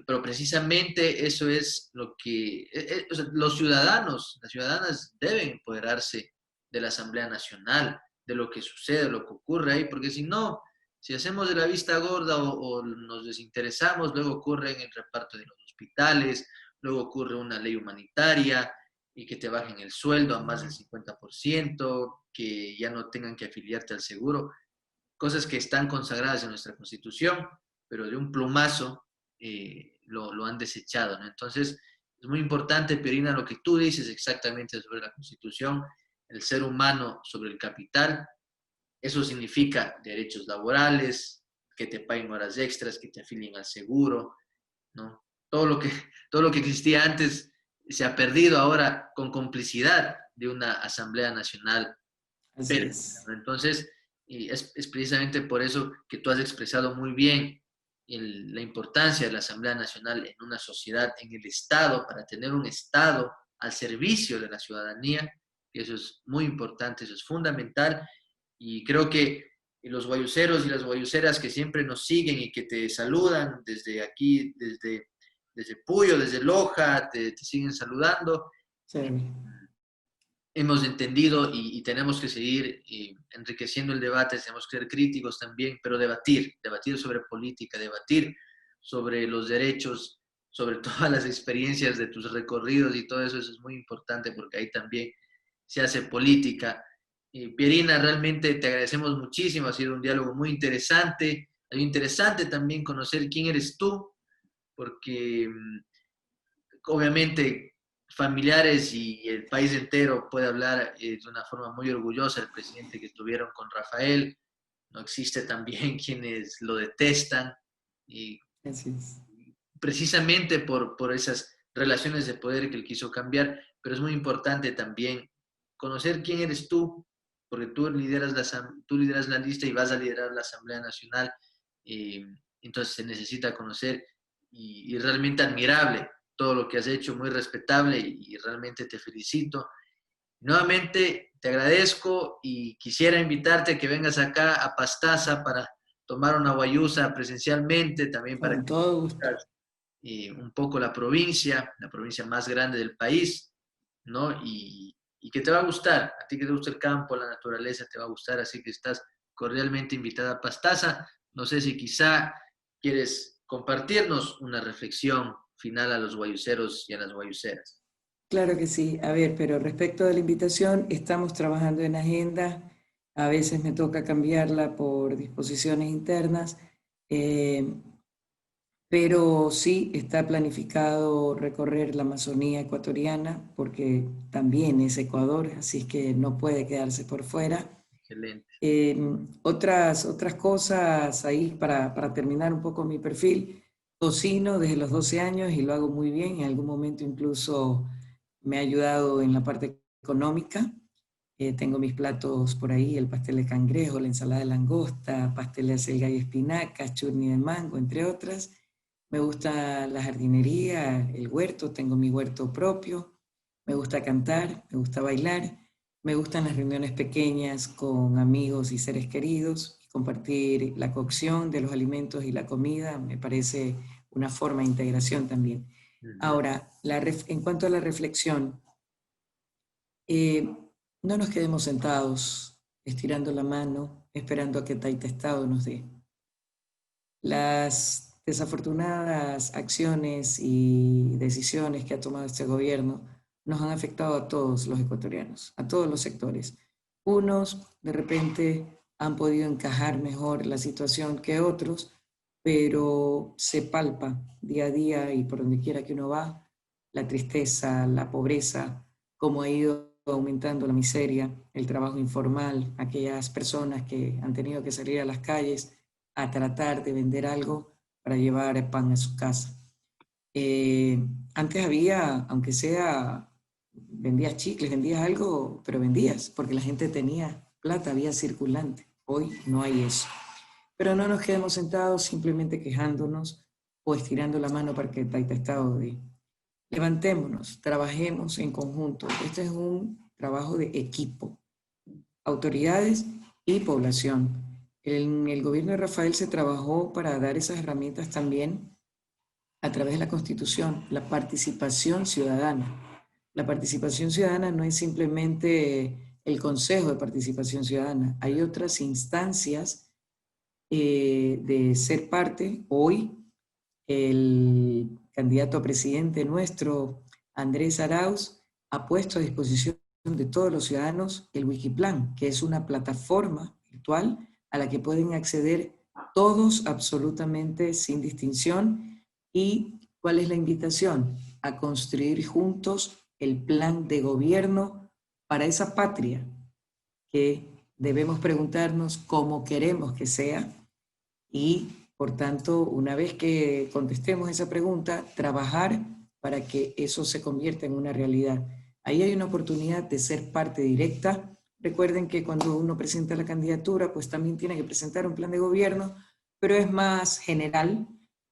Speaker 1: pero precisamente eso es lo que o sea, los ciudadanos, las ciudadanas deben empoderarse de la Asamblea Nacional, de lo que sucede, de lo que ocurre ahí, porque si no, si hacemos de la vista gorda o nos desinteresamos, luego ocurre en el reparto de los hospitales, luego ocurre una ley humanitaria y que te bajen el sueldo a más del 50%, que ya no tengan que afiliarte al seguro, cosas que están consagradas en nuestra Constitución, pero de un plumazo lo han desechado, ¿no? Entonces, es muy importante, Pierina, lo que tú dices exactamente sobre la Constitución, el ser humano sobre el capital. Eso significa derechos laborales, que te paguen horas extras, que te afilien al seguro, ¿no? Todo lo que existía antes se ha perdido ahora con complicidad de una Asamblea Nacional.
Speaker 2: Así es.
Speaker 1: ¿No? Entonces, es precisamente por eso que tú has expresado muy bien la importancia de la Asamblea Nacional en una sociedad, en el Estado, para tener un Estado al servicio de la ciudadanía, que eso es muy importante, eso es fundamental, y creo que los guayuseros y las guayuseras que siempre nos siguen y que te saludan desde aquí, desde Puyo, desde Loja, te siguen saludando.
Speaker 2: Sí.
Speaker 1: Hemos entendido y tenemos que seguir enriqueciendo el debate, tenemos que ser críticos también, pero debatir sobre política, debatir sobre los derechos, sobre todas las experiencias de tus recorridos y todo eso, eso es muy importante porque ahí también se hace política. Pierina, realmente te agradecemos muchísimo, ha sido un diálogo muy interesante, es interesante también conocer quién eres tú, porque obviamente familiares y el país entero puede hablar de una forma muy orgullosa del presidente que tuvieron con Rafael. No existe también quienes lo detestan y precisamente por esas relaciones de poder que él quiso cambiar, pero es muy importante también conocer quién eres tú, porque tú lideras la lista y vas a liderar la Asamblea Nacional, entonces se necesita conocer y realmente admirable todo lo que has hecho, muy respetable y realmente te felicito. Nuevamente te agradezco y quisiera invitarte a que vengas acá a Pastaza para tomar una guayusa presencialmente, también para
Speaker 2: Con
Speaker 1: que
Speaker 2: todo gusto.
Speaker 1: conozcas un poco la provincia más grande del país, ¿no? Y que te va a gustar, a ti que te gusta el campo, la naturaleza, te va a gustar, así que estás cordialmente invitada a Pastaza. No sé si quizá quieres compartirnos una reflexión final a los guayuseros y a las guayuseras.
Speaker 2: Claro que sí. A ver, pero respecto de la invitación, estamos trabajando en agenda. A veces me toca cambiarla por disposiciones internas, pero sí está planificado recorrer la Amazonía ecuatoriana, porque también es Ecuador, así que no puede quedarse por fuera.
Speaker 1: Excelente.
Speaker 2: Otras cosas ahí para terminar un poco mi perfil. Cocino desde los 12 años y lo hago muy bien. En algún momento incluso me ha ayudado en la parte económica. Tengo mis platos por ahí, el pastel de cangrejo, la ensalada de langosta, pastel de acelga y espinacas, chutney de mango, entre otras. Me gusta la jardinería, el huerto, tengo mi huerto propio. Me gusta cantar, me gusta bailar. Me gustan las reuniones pequeñas con amigos y seres queridos. Compartir la cocción de los alimentos y la comida me parece una forma de integración también. Ahora, en cuanto a la reflexión, no nos quedemos sentados, estirando la mano, esperando a que Taita Estado nos dé. Las desafortunadas acciones y decisiones que ha tomado este gobierno nos han afectado a todos los ecuatorianos, a todos los sectores. Unos de repente han podido encajar mejor la situación que otros, pero se palpa día a día y por donde quiera que uno va, la tristeza, la pobreza, cómo ha ido aumentando la miseria, el trabajo informal, aquellas personas que han tenido que salir a las calles a tratar de vender algo para llevar pan a su casa. Antes había, aunque sea, vendías chicles, vendías algo, pero vendías, porque la gente tenía plata, había circulante. Hoy no hay eso. Pero no nos quedemos sentados simplemente quejándonos o estirando la mano para que el Taita Estado dé. Levantémonos, trabajemos en conjunto. Este es un trabajo de equipo, autoridades y población. En el gobierno de Rafael se trabajó para dar esas herramientas también a través de la Constitución, la participación ciudadana. La participación ciudadana no es simplemente el Consejo de Participación Ciudadana, hay otras instancias de ser parte. Hoy el candidato a presidente nuestro, Andrés Arauz, ha puesto a disposición de todos los ciudadanos el Wikiplan, que es una plataforma virtual a la que pueden acceder todos absolutamente sin distinción. ¿Y cuál es la invitación? A construir juntos el plan de gobierno para esa patria que debemos preguntarnos cómo queremos que sea y, por tanto, una vez que contestemos esa pregunta, trabajar para que eso se convierta en una realidad. Ahí hay una oportunidad de ser parte directa. Recuerden que cuando uno presenta la candidatura, pues también tiene que presentar un plan de gobierno, pero es más general,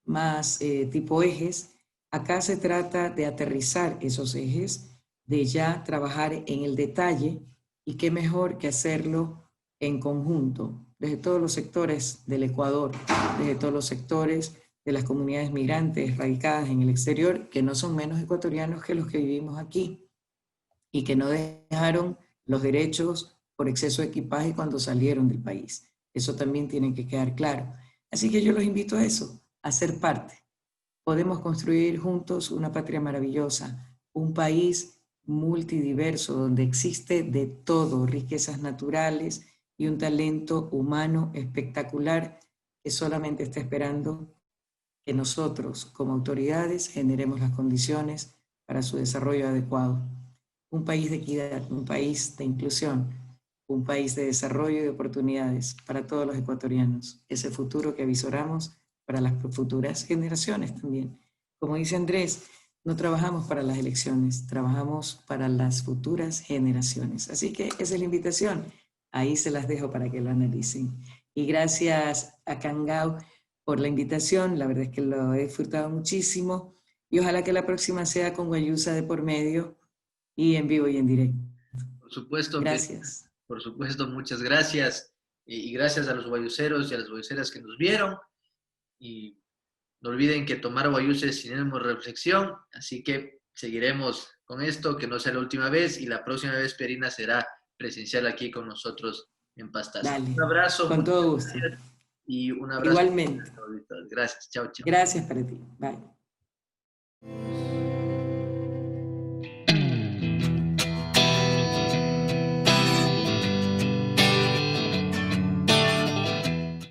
Speaker 2: más tipo ejes. Acá se trata de aterrizar esos ejes, de ya trabajar en el detalle, y qué mejor que hacerlo en conjunto, desde todos los sectores del Ecuador, desde todos los sectores de las comunidades migrantes radicadas en el exterior, que no son menos ecuatorianos que los que vivimos aquí y que no dejaron los derechos por exceso de equipaje cuando salieron del país. Eso también tiene que quedar claro. Así que yo los invito a eso, a ser parte. Podemos construir juntos una patria maravillosa, un país multidiverso donde existe de todo, riquezas naturales y un talento humano espectacular que solamente está esperando que nosotros, como autoridades, generemos las condiciones para su desarrollo adecuado. Un país de equidad, un país de inclusión, un país de desarrollo y de oportunidades para todos los ecuatorianos. Ese futuro que avisoramos para las futuras generaciones también. Como dice Andrés, no trabajamos para las elecciones, trabajamos para las futuras generaciones. Así que esa es la invitación. Ahí se las dejo para que lo analicen. Y gracias a Kangao por la invitación. La verdad es que lo he disfrutado muchísimo. Y ojalá que la próxima sea con Guayusa de por medio y en vivo y en directo.
Speaker 1: Por supuesto,
Speaker 2: gracias.
Speaker 1: Por supuesto, muchas gracias. Y gracias a los guayuseros y a las guayuseras que nos vieron. Y no olviden que tomar guayusa es sinónimo de reflexión. Así que seguiremos con esto, que no sea la última vez. Y la próxima vez Perina será presencial aquí con nosotros en Pastaza.
Speaker 2: Dale,
Speaker 1: un abrazo.
Speaker 2: con todo gusto.
Speaker 1: Y un abrazo.
Speaker 2: Igualmente.
Speaker 1: Gracias. Chao, chao.
Speaker 2: Gracias para ti. Bye.